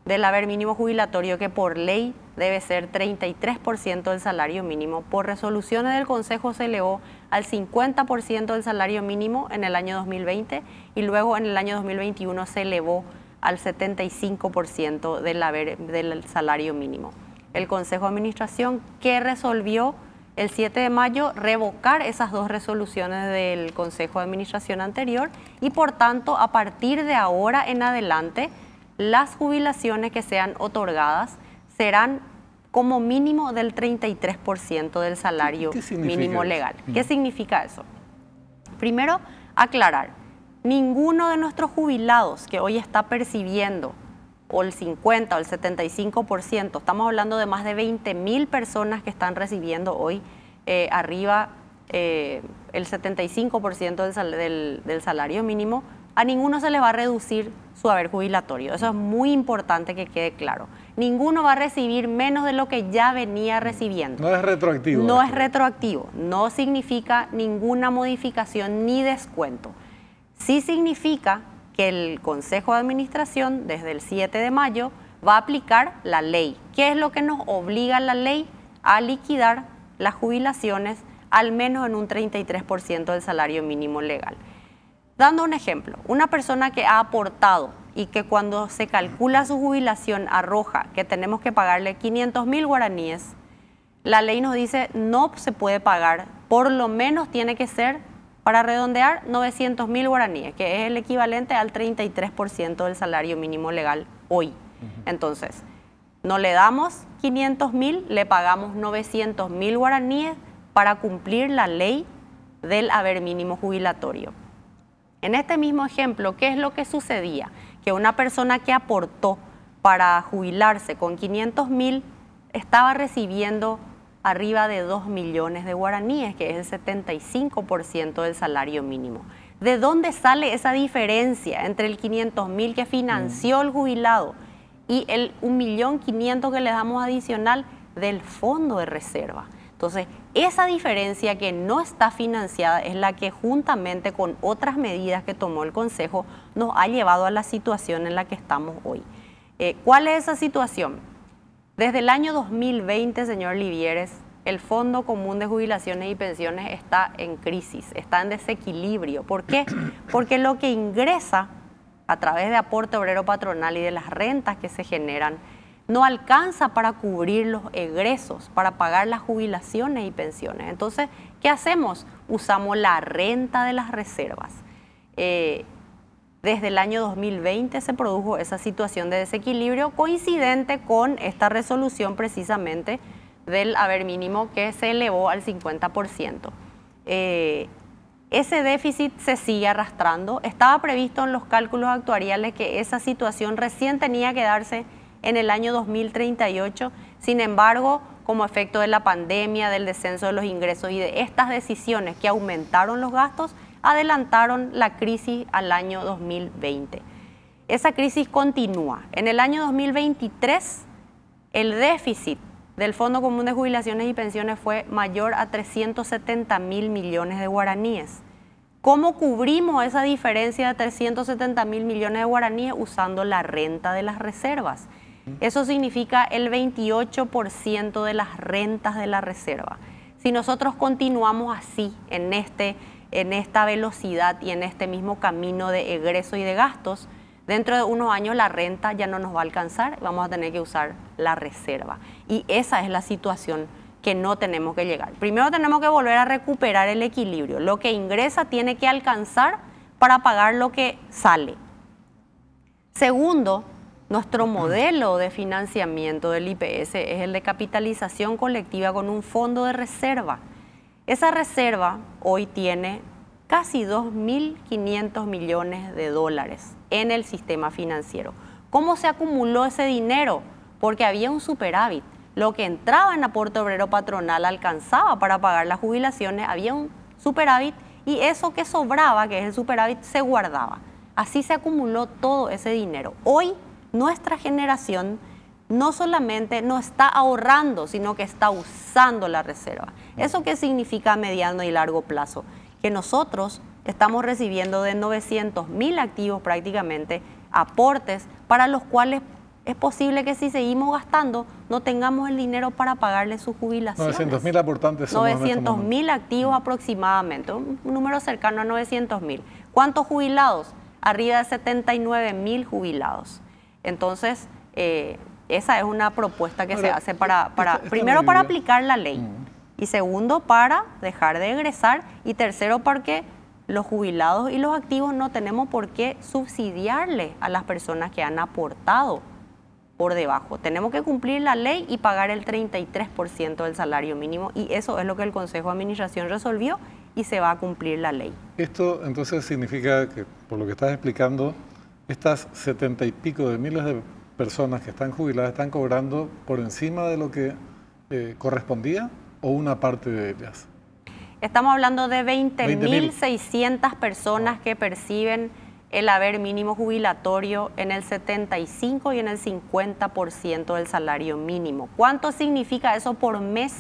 del haber mínimo jubilatorio, que por ley debe ser 33% del salario mínimo. Por resoluciones del Consejo se elevó al 50% del salario mínimo en el año 2020 y luego en el año 2021 se elevó al 75% del salario mínimo. El Consejo de Administración, que resolvió el 7 de mayo revocar esas dos resoluciones del Consejo de Administración anterior y por tanto a partir de ahora en adelante las jubilaciones que sean otorgadas serán como mínimo del 33% del salario mínimo legal. ¿Qué significa eso? Primero, aclarar, ninguno de nuestros jubilados que hoy está percibiendo o el 50 o el 75%, estamos hablando de más de 20.000 personas que están recibiendo hoy arriba el 75% del salario mínimo, a ninguno se le va a reducir su haber jubilatorio. Eso es muy importante que quede claro. Ninguno va a recibir menos de lo que ya venía recibiendo. No es retroactivo. No es retroactivo. No significa ninguna modificación ni descuento. Sí significa que el Consejo de Administración, desde el 7 de mayo, va a aplicar la ley. ¿Qué es lo que nos obliga la ley? A liquidar las jubilaciones al menos en un 33% del salario mínimo legal. Dando un ejemplo, una persona que ha aportado y que cuando se calcula su jubilación arroja que tenemos que pagarle 500.000 guaraníes, la ley nos dice no se puede pagar, por lo menos tiene que ser, para redondear, 900.000 guaraníes, que es el equivalente al 33% del salario mínimo legal hoy. Entonces, no le damos 500.000, le pagamos 900.000 guaraníes para cumplir la ley del haber mínimo jubilatorio. En este mismo ejemplo, ¿qué es lo que sucedía? Que una persona que aportó para jubilarse con 500.000 estaba recibiendo arriba de 2 millones de guaraníes, que es el 75% del salario mínimo. ¿De dónde sale esa diferencia entre el 500.000 que financió el jubilado y el 1.500.000 que le damos adicional del fondo de reserva? Entonces, esa diferencia que no está financiada es la que juntamente con otras medidas que tomó el Consejo nos ha llevado a la situación en la que estamos hoy. ¿Cuál es esa situación? Desde el año 2020, señor Livieres, el Fondo Común de Jubilaciones y Pensiones está en crisis, está en desequilibrio. ¿Por qué? Porque lo que ingresa a través de aporte obrero patronal y de las rentas que se generan no alcanza para cubrir los egresos, para pagar las jubilaciones y pensiones. Entonces, ¿qué hacemos? Usamos la renta de las reservas. Desde el año 2020 se produjo esa situación de desequilibrio coincidente con esta resolución precisamente del haber mínimo que se elevó al 50%. Ese déficit se sigue arrastrando. Estaba previsto en los cálculos actuariales que esa situación recién tenía que darse en el año 2038. Sin embargo, como efecto de la pandemia, del descenso de los ingresos y de estas decisiones que aumentaron los gastos, adelantaron la crisis al año 2020. Esa crisis continúa. En el año 2023, el déficit del Fondo Común de Jubilaciones y Pensiones fue mayor a 370.000 millones de guaraníes. ¿Cómo cubrimos esa diferencia de 370.000 millones de guaraníes? Usando la renta de las reservas. Eso significa el 28% de las rentas de la reserva. Si nosotros continuamos así, en esta velocidad y en este mismo camino de egreso y de gastos, dentro de unos años la renta ya no nos va a alcanzar, vamos a tener que usar la reserva. Y esa es la situación que no tenemos que llegar. Primero tenemos que volver a recuperar el equilibrio. Lo que ingresa tiene que alcanzar para pagar lo que sale. Segundo, nuestro modelo de financiamiento del IPS es el de capitalización colectiva con un fondo de reserva. Esa reserva hoy tiene casi 2.500 millones de dólares en el sistema financiero. ¿Cómo se acumuló ese dinero? Porque había un superávit. Lo que entraba en aporte obrero patronal alcanzaba para pagar las jubilaciones, había un superávit y eso que sobraba, que es el superávit, se guardaba. Así se acumuló todo ese dinero. Hoy nuestra generación no solamente no está ahorrando, sino que está usando la reserva. ¿Eso qué significa a mediano y largo plazo? Que nosotros estamos recibiendo de 900.000 activos prácticamente aportes para los cuales es posible que si seguimos gastando no tengamos el dinero para pagarle sus jubilaciones. 900.000 aportantes somos 900.000 activos aproximadamente, un número cercano a 900.000. ¿Cuántos jubilados? Arriba de 79.000 jubilados. Entonces, esa es una propuesta que se hace primero para aplicar la ley y segundo para dejar de egresar y tercero porque los jubilados y los activos no tenemos por qué subsidiarle a las personas que han aportado por debajo. Tenemos que cumplir la ley y pagar el 33% del salario mínimo, y eso es lo que el Consejo de Administración resolvió y se va a cumplir la ley. Esto entonces significa que, por lo que estás explicando, estas 70 y pico de miles de personas que están jubiladas están cobrando por encima de lo que correspondía, o una parte de ellas. Estamos hablando de 20.600 personas que perciben el haber mínimo jubilatorio en el 75 y en el 50% del salario mínimo. ¿Cuánto significa eso por mes?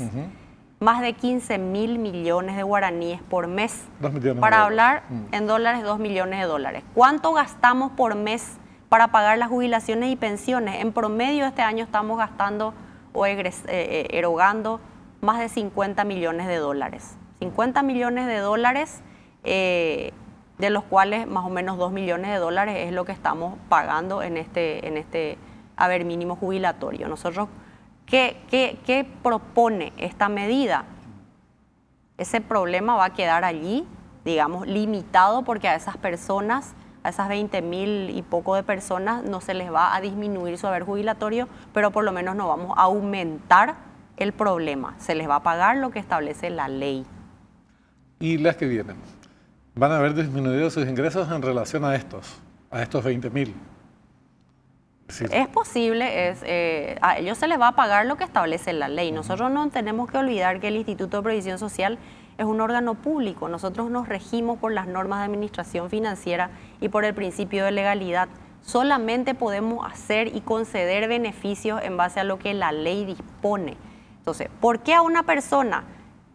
Más de 15.000 millones de guaraníes por mes. 2 millones para hablar en dólares, 2 millones de dólares. ¿Cuánto gastamos por mes para pagar las jubilaciones y pensiones? En promedio este año estamos gastando o erogando más de 50 millones de dólares. 50 millones de dólares, de los cuales más o menos 2 millones de dólares es lo que estamos pagando en este haber mínimo jubilatorio. Nosotros, ¿qué propone esta medida? Ese problema va a quedar allí, digamos, limitado, porque a esas personas, a esas 20.000 y poco de personas, no se les va a disminuir su haber jubilatorio, pero por lo menos no vamos a aumentar el problema. Se les va a pagar lo que establece la ley. ¿Y las que vienen? ¿Van a haber disminuido sus ingresos en relación a estos 20.000? Es posible, a ellos se les va a pagar lo que establece la ley. Nosotros no tenemos que olvidar que el Instituto de Previsión Social es un órgano público. Nosotros nos regimos por las normas de administración financiera y por el principio de legalidad. Solamente podemos hacer y conceder beneficios en base a lo que la ley dispone. Entonces, ¿por qué a una persona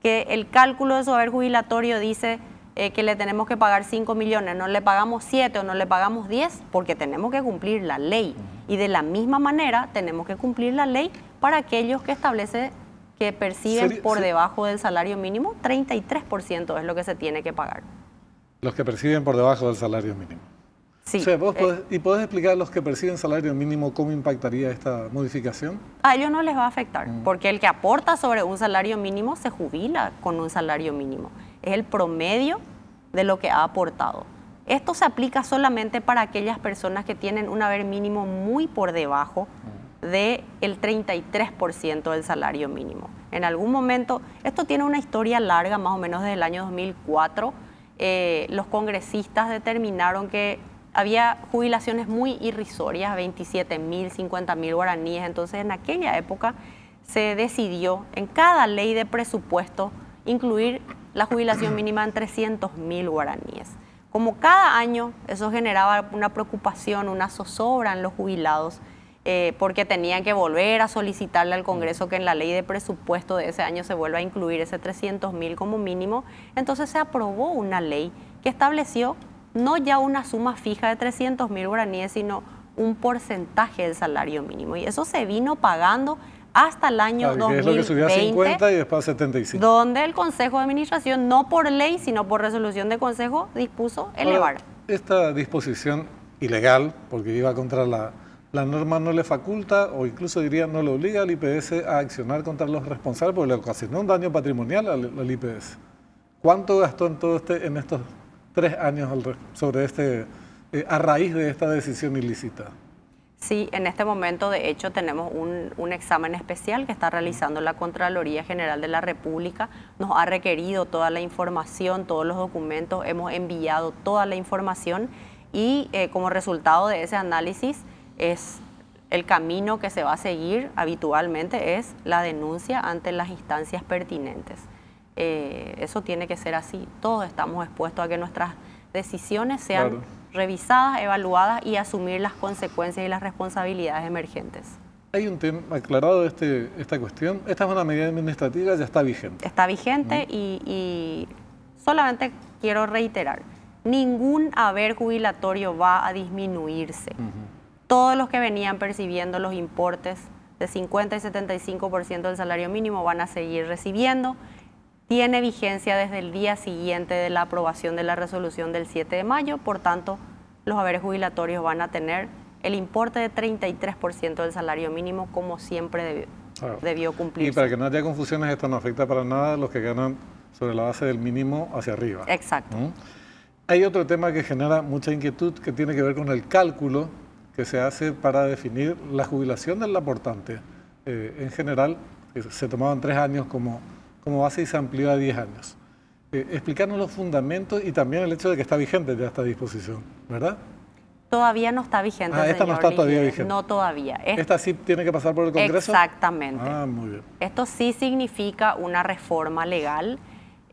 que el cálculo de su haber jubilatorio dice que le tenemos que pagar 5 millones, no le pagamos 7 o no le pagamos 10? Porque tenemos que cumplir la ley. Y de la misma manera tenemos que cumplir la ley para aquellos que establece que perciben por debajo del salario mínimo, 33% es lo que se tiene que pagar. Los que perciben por debajo del salario mínimo. Sí. O sea, ¿podés explicar a los que perciben salario mínimo cómo impactaría esta modificación? A ellos no les va a afectar, porque el que aporta sobre un salario mínimo se jubila con un salario mínimo. Es el promedio de lo que ha aportado. Esto se aplica solamente para aquellas personas que tienen un haber mínimo muy por debajo del 33% del salario mínimo. En algún momento, esto tiene una historia larga, más o menos desde el año 2004, los congresistas determinaron que había jubilaciones muy irrisorias, 27.000, 50.000 guaraníes. Entonces, en aquella época se decidió en cada ley de presupuesto incluir la jubilación mínima en 300.000 guaraníes. Como cada año eso generaba una preocupación, una zozobra en los jubilados, porque tenían que volver a solicitarle al Congreso que en la ley de presupuesto de ese año se vuelva a incluir ese 300.000 como mínimo. Entonces se aprobó una ley que estableció no ya una suma fija de 300.000 guaraníes, sino un porcentaje del salario mínimo. Y eso se vino pagando hasta el año 2020, es lo que subió a 50 y después a 75. Donde el Consejo de Administración, no por ley, sino por resolución de Consejo, dispuso elevar. Ahora, esta disposición ilegal, porque iba contra la norma, no le faculta, o incluso diría no le obliga al IPS a accionar contra los responsables, porque le ocasionó un daño patrimonial al IPS. ¿Cuánto gastó en estos 3 años sobre a raíz de esta decisión ilícita? Sí, en este momento de hecho tenemos un examen especial que está realizando la Contraloría General de la República. Nos ha requerido toda la información, todos los documentos, hemos enviado toda la información y como resultado de ese análisis es el camino que se va a seguir habitualmente es la denuncia ante las instancias pertinentes. Eso tiene que ser así. Todos estamos expuestos a que nuestras decisiones sean revisadas, evaluadas y asumir las consecuencias y las responsabilidades emergentes. Hay un tema aclarado esta cuestión. Esta es una medida administrativa, ya está vigente. Está vigente y solamente quiero reiterar, ningún haber jubilatorio va a disminuirse. Todos los que venían percibiendo los importes de 50 y 75% del salario mínimo van a seguir recibiendo. Tiene vigencia desde el día siguiente de la aprobación de la resolución del 7 de mayo, por tanto, los haberes jubilatorios van a tener el importe de 33% del salario mínimo como siempre debió cumplirse. Y para que no haya confusiones, esto no afecta para nada a los que ganan sobre la base del mínimo hacia arriba. Exacto. Hay otro tema que genera mucha inquietud que tiene que ver con el cálculo que se hace para definir la jubilación del aportante. En general, se tomaban 3 años como base y se amplió a 10 años. Explicarnos los fundamentos y también el hecho de que está vigente ya esta disposición, ¿verdad? Todavía no está vigente, esta no está todavía vigente. No todavía. ¿Esta sí tiene que pasar por el Congreso? Exactamente. Muy bien. Esto sí significa una reforma legal.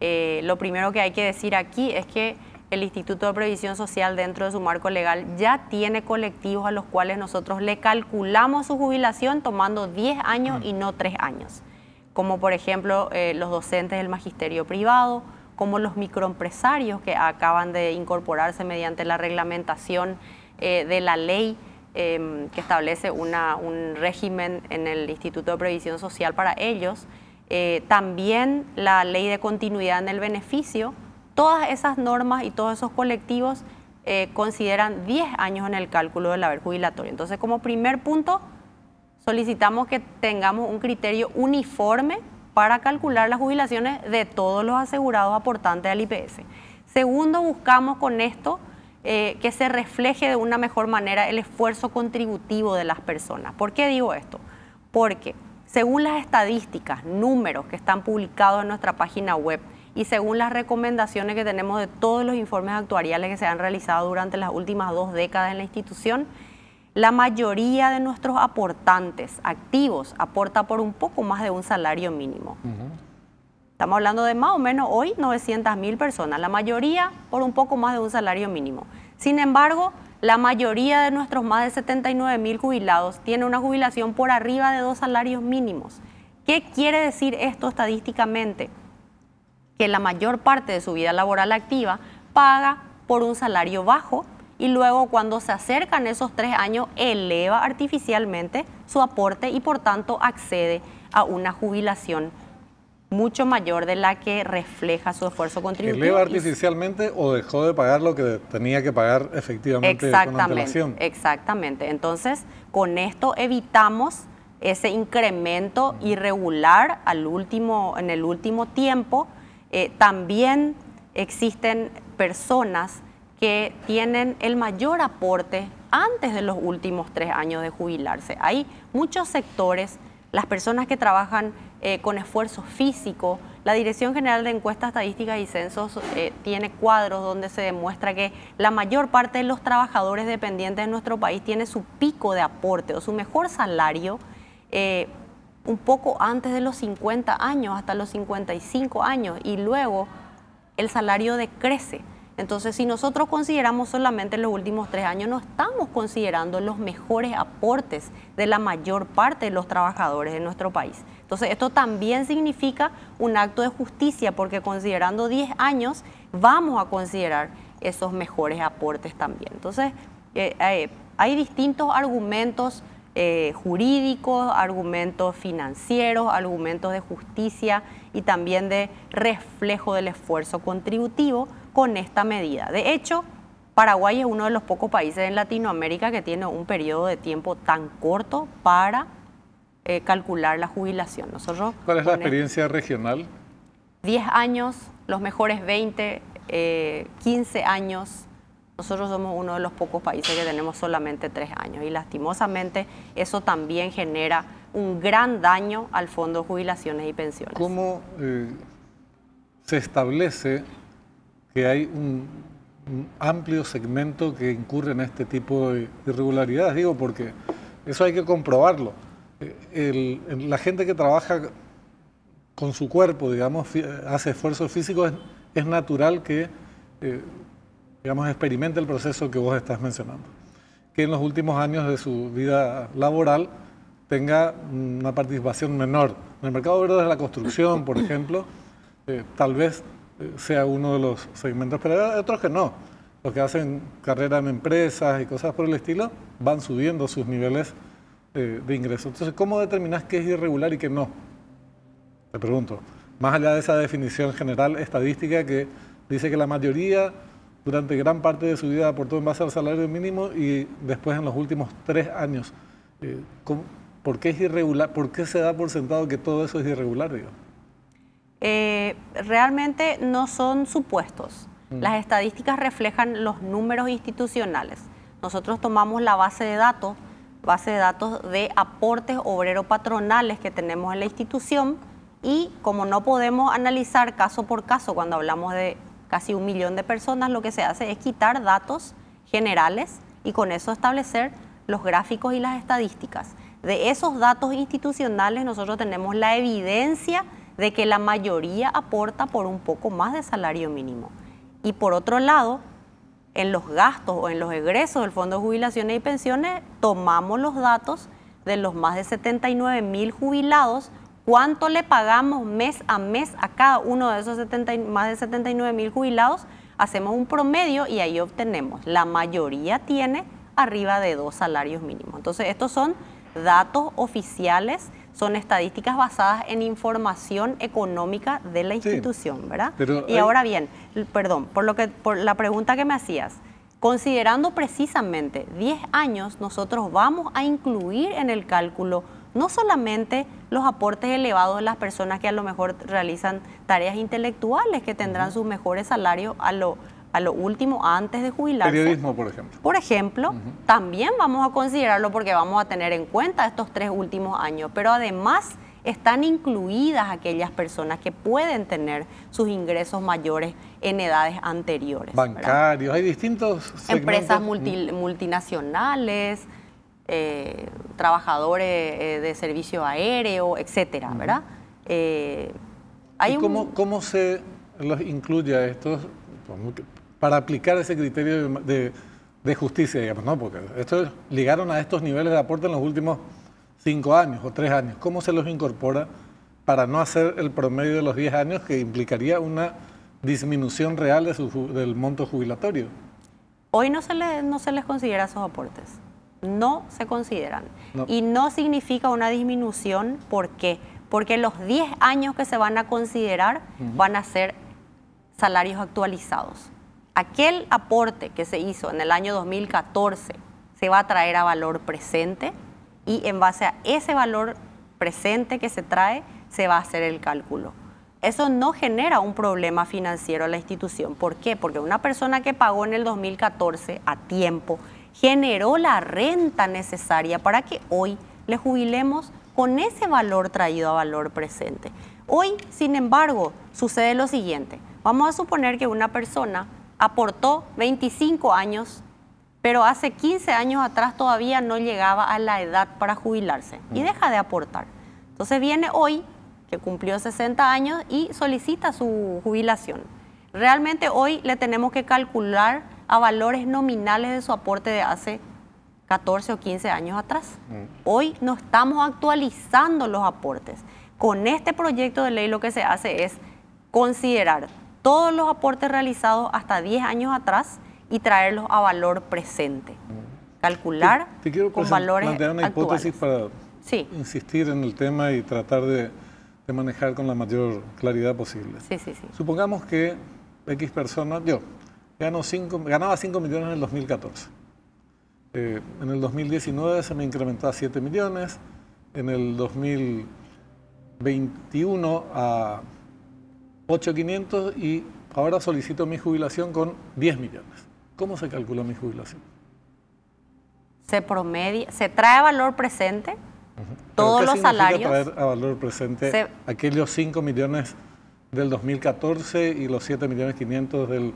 Lo primero que hay que decir aquí es que el Instituto de Previsión Social, dentro de su marco legal, ya tiene colectivos a los cuales nosotros le calculamos su jubilación tomando 10 años y no 3 años. Como por ejemplo los docentes del magisterio privado, como los microempresarios que acaban de incorporarse mediante la reglamentación de la ley que establece un régimen en el Instituto de Previsión Social para ellos. También la ley de continuidad en el beneficio. Todas esas normas y todos esos colectivos consideran 10 años en el cálculo del haber jubilatorio. Entonces, como primer punto, solicitamos que tengamos un criterio uniforme para calcular las jubilaciones de todos los asegurados aportantes al IPS. Segundo, buscamos con esto que se refleje de una mejor manera el esfuerzo contributivo de las personas. ¿Por qué digo esto? Porque según las estadísticas, números que están publicados en nuestra página web y según las recomendaciones que tenemos de todos los informes actuariales que se han realizado durante las últimas 2 décadas en la institución, la mayoría de nuestros aportantes activos aporta por un poco más de un salario mínimo. Estamos hablando de más o menos hoy 900.000 personas, la mayoría por un poco más de un salario mínimo. Sin embargo, la mayoría de nuestros más de 79.000 jubilados tiene una jubilación por arriba de 2 salarios mínimos. ¿Qué quiere decir esto estadísticamente? Que la mayor parte de su vida laboral activa paga por un salario bajo y luego cuando se acercan esos 3 años eleva artificialmente su aporte y por tanto accede a una jubilación mucho mayor de la que refleja su esfuerzo contributivo. ¿Eleva artificialmente o dejó de pagar lo que tenía que pagar efectivamente con antelación? Exactamente. Entonces, con esto evitamos ese incremento irregular en el último tiempo. También existen personas que tienen el mayor aporte antes de los últimos 3 años de jubilarse. Hay muchos sectores, las personas que trabajan con esfuerzo físico. La Dirección General de Encuestas, Estadísticas y Censos tiene cuadros donde se demuestra que la mayor parte de los trabajadores dependientes de nuestro país tiene su pico de aporte o su mejor salario un poco antes de los 50 años, hasta los 55 años, y luego el salario decrece. Entonces, si nosotros consideramos solamente los últimos 3 años, no estamos considerando los mejores aportes de la mayor parte de los trabajadores de nuestro país. Entonces, esto también significa un acto de justicia, porque considerando 10 años, vamos a considerar esos mejores aportes también. Entonces, hay distintos argumentos jurídicos, argumentos financieros, argumentos de justicia y también de reflejo del esfuerzo contributivo con esta medida. De hecho, Paraguay es uno de los pocos países en Latinoamérica que tiene un periodo de tiempo tan corto para calcular la jubilación. ¿Cuál es la experiencia regional? 10 años, los mejores 20, 15 años. Nosotros somos uno de los pocos países que tenemos solamente 3 años y lastimosamente eso también genera un gran daño al Fondo de Jubilaciones y Pensiones. ¿Cómo se establece que hay un amplio segmento que incurre en este tipo de irregularidades? Digo, porque eso hay que comprobarlo. La gente que trabaja con su cuerpo, digamos, hace esfuerzos físicos, es natural que digamos, experimente el proceso que vos estás mencionando. Que en los últimos años de su vida laboral tenga una participación menor. En el mercado verde de la construcción, por ejemplo, tal vez sea uno de los segmentos, pero hay otros que no. Los que hacen carrera en empresas y cosas por el estilo van subiendo sus niveles de ingresos. Entonces, ¿cómo determinás qué es irregular y qué no? Te pregunto, más allá de esa definición general estadística que dice que la mayoría durante gran parte de su vida aportó en base al salario mínimo y después en los últimos 3 años. ¿Por qué es irregular? ¿Por qué se da por sentado que todo eso es irregular, digo? Realmente no son supuestos. Las estadísticas reflejan los números institucionales. Nosotros tomamos la base de datos de aportes obrero-patronales que tenemos en la institución y como no podemos analizar caso por caso cuando hablamos de casi 1 millón de personas, lo que se hace es quitar datos generales y con eso establecer los gráficos y las estadísticas. De esos datos institucionales nosotros tenemos la evidencia de que la mayoría aporta por un poco más de salario mínimo. Y por otro lado, en los gastos o en los egresos del Fondo de Jubilaciones y Pensiones, tomamos los datos de los más de 79.000 jubilados, cuánto le pagamos mes a cada uno de esos más de 79.000 jubilados, hacemos un promedio y ahí obtenemos. La mayoría tiene arriba de 2 salarios mínimos. Entonces, estos son datos oficiales, son estadísticas basadas en información económica de la institución, ¿verdad? Y ahora bien, perdón, por la pregunta que me hacías, considerando precisamente 10 años, nosotros vamos a incluir en el cálculo no solamente los aportes elevados de las personas que a lo mejor realizan tareas intelectuales, que tendrán sus mejores salarios a lo último antes de jubilarse. Periodismo, por ejemplo. Por ejemplo, también vamos a considerarlo porque vamos a tener en cuenta estos 3 últimos años, pero además están incluidas aquellas personas que pueden tener sus ingresos mayores en edades anteriores. Bancarios, ¿verdad? Hay distintos segmentos. Empresas multinacionales, trabajadores de servicio aéreo, etcétera, ¿verdad? ¿Cómo se los incluye a estos para aplicar ese criterio de justicia, digamos, ¿no? Porque estos ligaron a estos niveles de aporte en los últimos 5 años o 3 años. ¿Cómo se los incorpora para no hacer el promedio de los 10 años que implicaría una disminución real del monto jubilatorio? Hoy no se les considera esos aportes. No se consideran. No. Y no significa una disminución. ¿Por qué? Porque los 10 años que se van a considerar van a ser salarios actualizados. Aquel aporte que se hizo en el año 2014 se va a traer a valor presente y en base a ese valor presente que se trae se va a hacer el cálculo. Eso no genera un problema financiero a la institución. ¿Por qué? Porque una persona que pagó en el 2014 a tiempo generó la renta necesaria para que hoy le jubilemos con ese valor traído a valor presente. Hoy, sin embargo, sucede lo siguiente. Vamos a suponer que una persona aportó 25 años, pero hace 15 años atrás todavía no llegaba a la edad para jubilarse y deja de aportar. Entonces viene hoy, que cumplió 60 años y solicita su jubilación. Realmente hoy le tenemos que calcular a valores nominales de su aporte de hace 14 o 15 años atrás. Hoy no estamos actualizando los aportes. Con este proyecto de ley lo que se hace es considerar todos los aportes realizados hasta 10 años atrás y traerlos a valor presente. Calcular con valores plantear una actuales. Hipótesis para insistir en el tema y tratar de manejar con la mayor claridad posible. Sí. Supongamos que X persona, yo, ganaba 5 millones en el 2014. En el 2019 se me incrementó a 7 millones, en el 2021 a 8.500 y ahora solicito mi jubilación con 10 millones. ¿Cómo se calcula mi jubilación? Se promedia, se trae a valor presente todos los salarios. ¿Qué significa traer a valor presente aquellos 5 millones del 2014 y los 7.500.000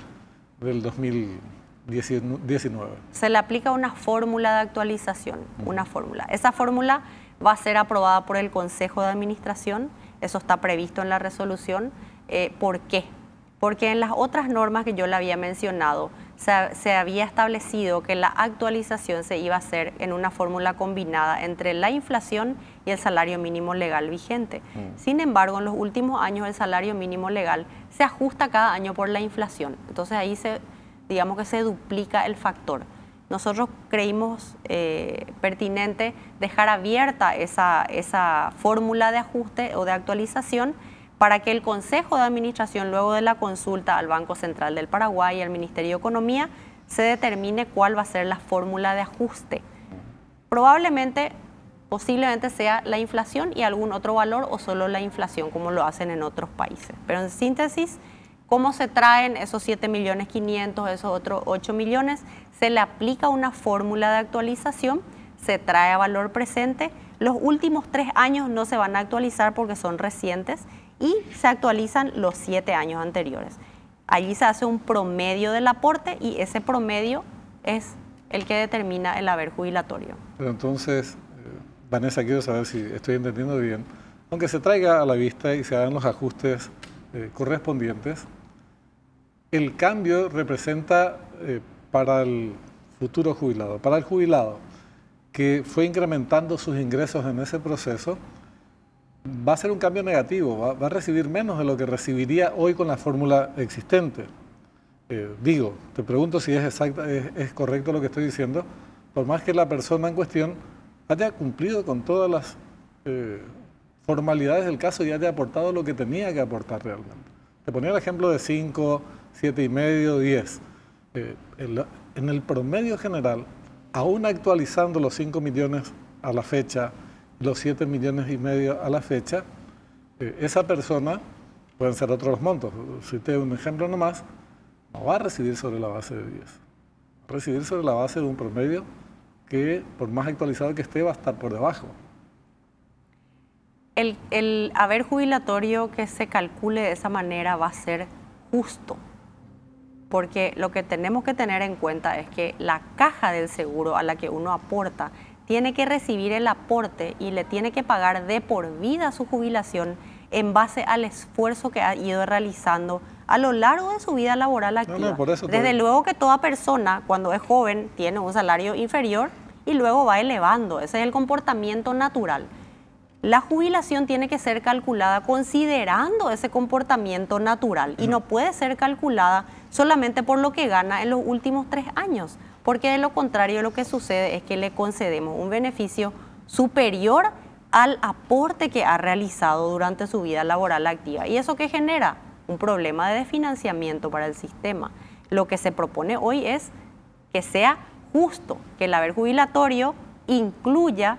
del 2019? Se le aplica una fórmula de actualización, una fórmula. Esa fórmula va a ser aprobada por el Consejo de Administración, eso está previsto en la resolución. ¿Por qué? Porque en las otras normas que yo le había mencionado, se había establecido que la actualización se iba a hacer en una fórmula combinada entre la inflación y el salario mínimo legal vigente. Sin embargo, en los últimos años el salario mínimo legal se ajusta cada año por la inflación. Entonces ahí digamos que se duplica el factor. Nosotros creímos pertinente dejar abierta esa fórmula de ajuste o de actualización para que el Consejo de Administración, luego de la consulta al Banco Central del Paraguay y al Ministerio de Economía, se determine cuál va a ser la fórmula de ajuste. Posiblemente sea la inflación y algún otro valor o solo la inflación, como lo hacen en otros países. Pero en síntesis, ¿Cómo se traen esos 7.500.000, esos otros 8 millones? Se le aplica una fórmula de actualización, se trae a valor presente. Los últimos 3 años no se van a actualizar porque son recientes y se actualizan los 7 años anteriores. Allí se hace un promedio del aporte y ese promedio es el que determina el haber jubilatorio. Pero entonces, Vanessa, quiero saber si estoy entendiendo bien. Aunque se traiga a la vista y se hagan los ajustes correspondientes, el cambio representa para el futuro jubilado, para el jubilado que fue incrementando sus ingresos en ese proceso, va a ser un cambio negativo, va a recibir menos de lo que recibiría hoy con la fórmula existente. Te pregunto si es correcto lo que estoy diciendo, por más que la persona en cuestión haya cumplido con todas las formalidades del caso y haya aportado lo que tenía que aportar realmente. Te ponía el ejemplo de 5, 7,5, 10. En el promedio general, aún actualizando los 5 millones a la fecha, los 7,5 millones a la fecha, esa persona, pueden ser otros los montos, cité un ejemplo nomás, no va a recibir sobre la base de 10. Va a recibir sobre la base de un promedio que, por más actualizado que esté, va a estar por debajo. El haber jubilatorio que se calcule de esa manera va a ser justo, porque lo que tenemos que tener en cuenta es que la caja del seguro a la que uno aporta tiene que recibir el aporte y le tiene que pagar de por vida su jubilación en base al esfuerzo que ha ido realizando a lo largo de su vida laboral activa. Desde luego que toda persona, cuando es joven, tiene un salario inferior y luego va elevando. Ese es el comportamiento natural. La jubilación tiene que ser calculada considerando ese comportamiento natural y no puede ser calculada solamente por lo que gana en los últimos 3 años, porque de lo contrario lo que sucede es que le concedemos un beneficio superior al aporte que ha realizado durante su vida laboral activa. ¿Y eso qué genera? Un problema de desfinanciamiento para el sistema. Lo que se propone hoy es que sea justo, que el haber jubilatorio incluya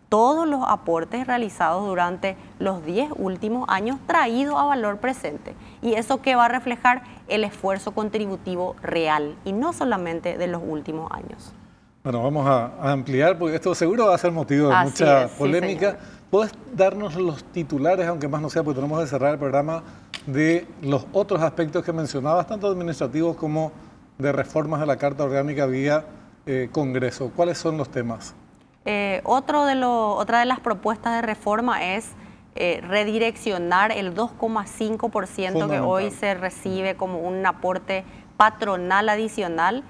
todos los aportes realizados durante los 10 últimos años traídos a valor presente. ¿Y eso qué va a reflejar? El esfuerzo contributivo real y no solamente de los últimos años. Bueno, vamos a ampliar porque esto seguro va a ser motivo de mucha polémica. Sí, ¿puedes darnos los titulares, aunque más no sea, porque tenemos que cerrar el programa, de los otros aspectos que mencionabas, tanto administrativos como de reformas de la Carta Orgánica vía Congreso? ¿Cuáles son los temas? Otra de las propuestas de reforma es redireccionar el 2,5% que hoy se recibe como un aporte patronal adicional.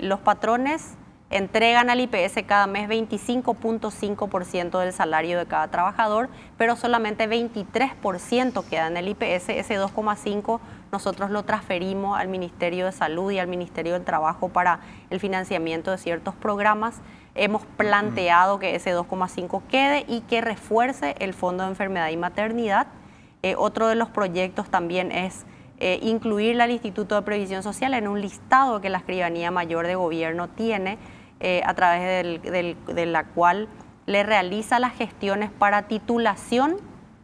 Los patrones entregan al IPS cada mes 25,5% del salario de cada trabajador, pero solamente 23% queda en el IPS. Ese 2,5% nosotros lo transferimos al Ministerio de Salud y al Ministerio del Trabajo para el financiamiento de ciertos programas. Hemos planteado que ese 2,5% quede y que refuerce el Fondo de Enfermedad y Maternidad. Otro de los proyectos también es incluir al Instituto de Previsión Social en un listado que la Escribanía Mayor de Gobierno tiene, a través de la cual le realiza las gestiones para titulación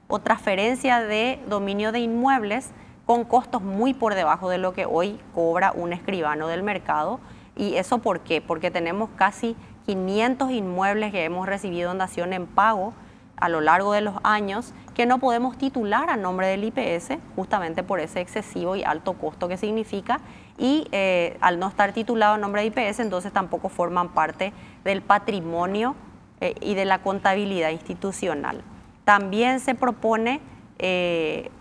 o transferencia de dominio de inmuebles con costos muy por debajo de lo que hoy cobra un escribano del mercado. ¿Y eso por qué? Porque tenemos casi 500 inmuebles que hemos recibido en dación en pago a lo largo de los años que no podemos titular a nombre del IPS justamente por ese excesivo y alto costo que significa, y al no estar titulado a nombre de IPS entonces tampoco forman parte del patrimonio y de la contabilidad institucional. También se propone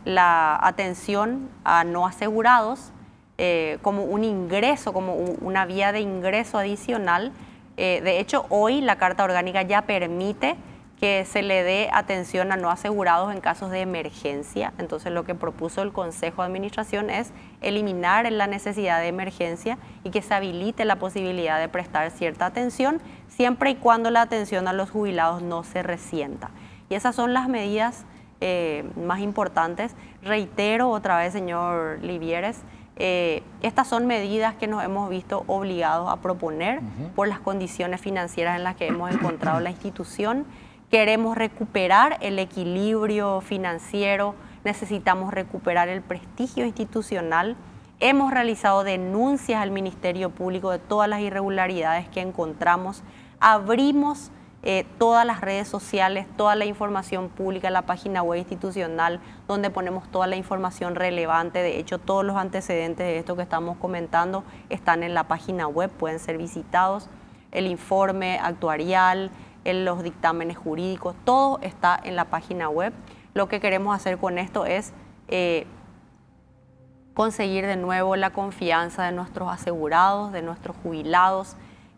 la atención a no asegurados como un ingreso, como una vía de ingreso adicional. De hecho, hoy la Carta Orgánica ya permite que se le dé atención a no asegurados en casos de emergencia. Entonces, lo que propuso el Consejo de Administración es eliminar la necesidad de emergencia y que se habilite la posibilidad de prestar cierta atención, siempre y cuando la atención a los jubilados no se resienta. Y esas son las medidas más importantes. Reitero otra vez, señor Livieres, estas son medidas que nos hemos visto obligados a proponer por las condiciones financieras en las que hemos encontrado la institución. Queremos recuperar el equilibrio financiero, necesitamos recuperar el prestigio institucional. Hemos realizado denuncias al Ministerio Público de todas las irregularidades que encontramos. Abrimos todas las redes sociales, toda la información pública, la página web institucional, donde ponemos toda la información relevante. De hecho, todos los antecedentes de esto que estamos comentando están en la página web, pueden ser visitados. El informe actuarial, los dictámenes jurídicos, todo está en la página web. Lo que queremos hacer con esto es conseguir de nuevo la confianza de nuestros asegurados, de nuestros jubilados,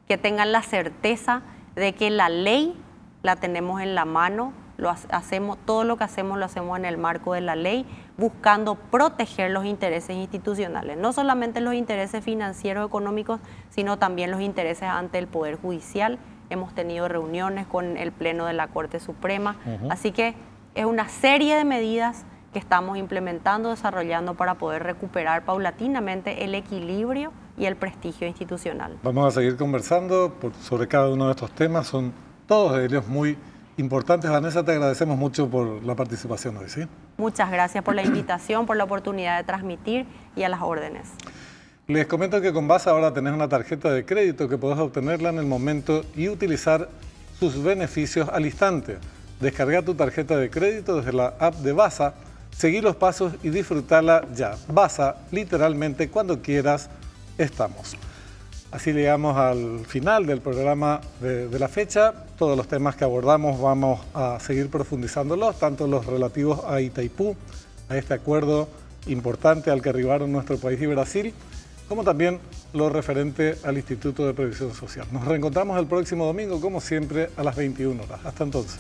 que tengan la certeza de que la ley la tenemos en la mano, todo lo que hacemos lo hacemos en el marco de la ley, buscando proteger los intereses institucionales, no solamente los intereses financieros, económicos, sino también los intereses ante el Poder Judicial. Hemos tenido reuniones con el Pleno de la Corte Suprema, así que es una serie de medidas que estamos implementando, desarrollando para poder recuperar paulatinamente el equilibrio y el prestigio institucional. Vamos a seguir conversando sobre cada uno de estos temas, son todos ellos muy importantes. Vanessa, te agradecemos mucho por la participación hoy, ¿sí? Muchas gracias por la invitación, por la oportunidad de transmitir y a las órdenes. Les comento que con Vasa ahora tenés una tarjeta de crédito que podés obtenerla en el momento y utilizar sus beneficios al instante. Descarga tu tarjeta de crédito desde la app de Vasa, seguí los pasos y disfrutala ya. Vasa, literalmente cuando quieras, estamos. Así llegamos al final del programa de la fecha. Todos los temas que abordamos vamos a seguir profundizándolos, tanto los relativos a Itaipú, a este acuerdo importante al que arribaron nuestro país y Brasil, como también lo referente al Instituto de Previsión Social. Nos reencontramos el próximo domingo, como siempre, a las 21 horas. Hasta entonces.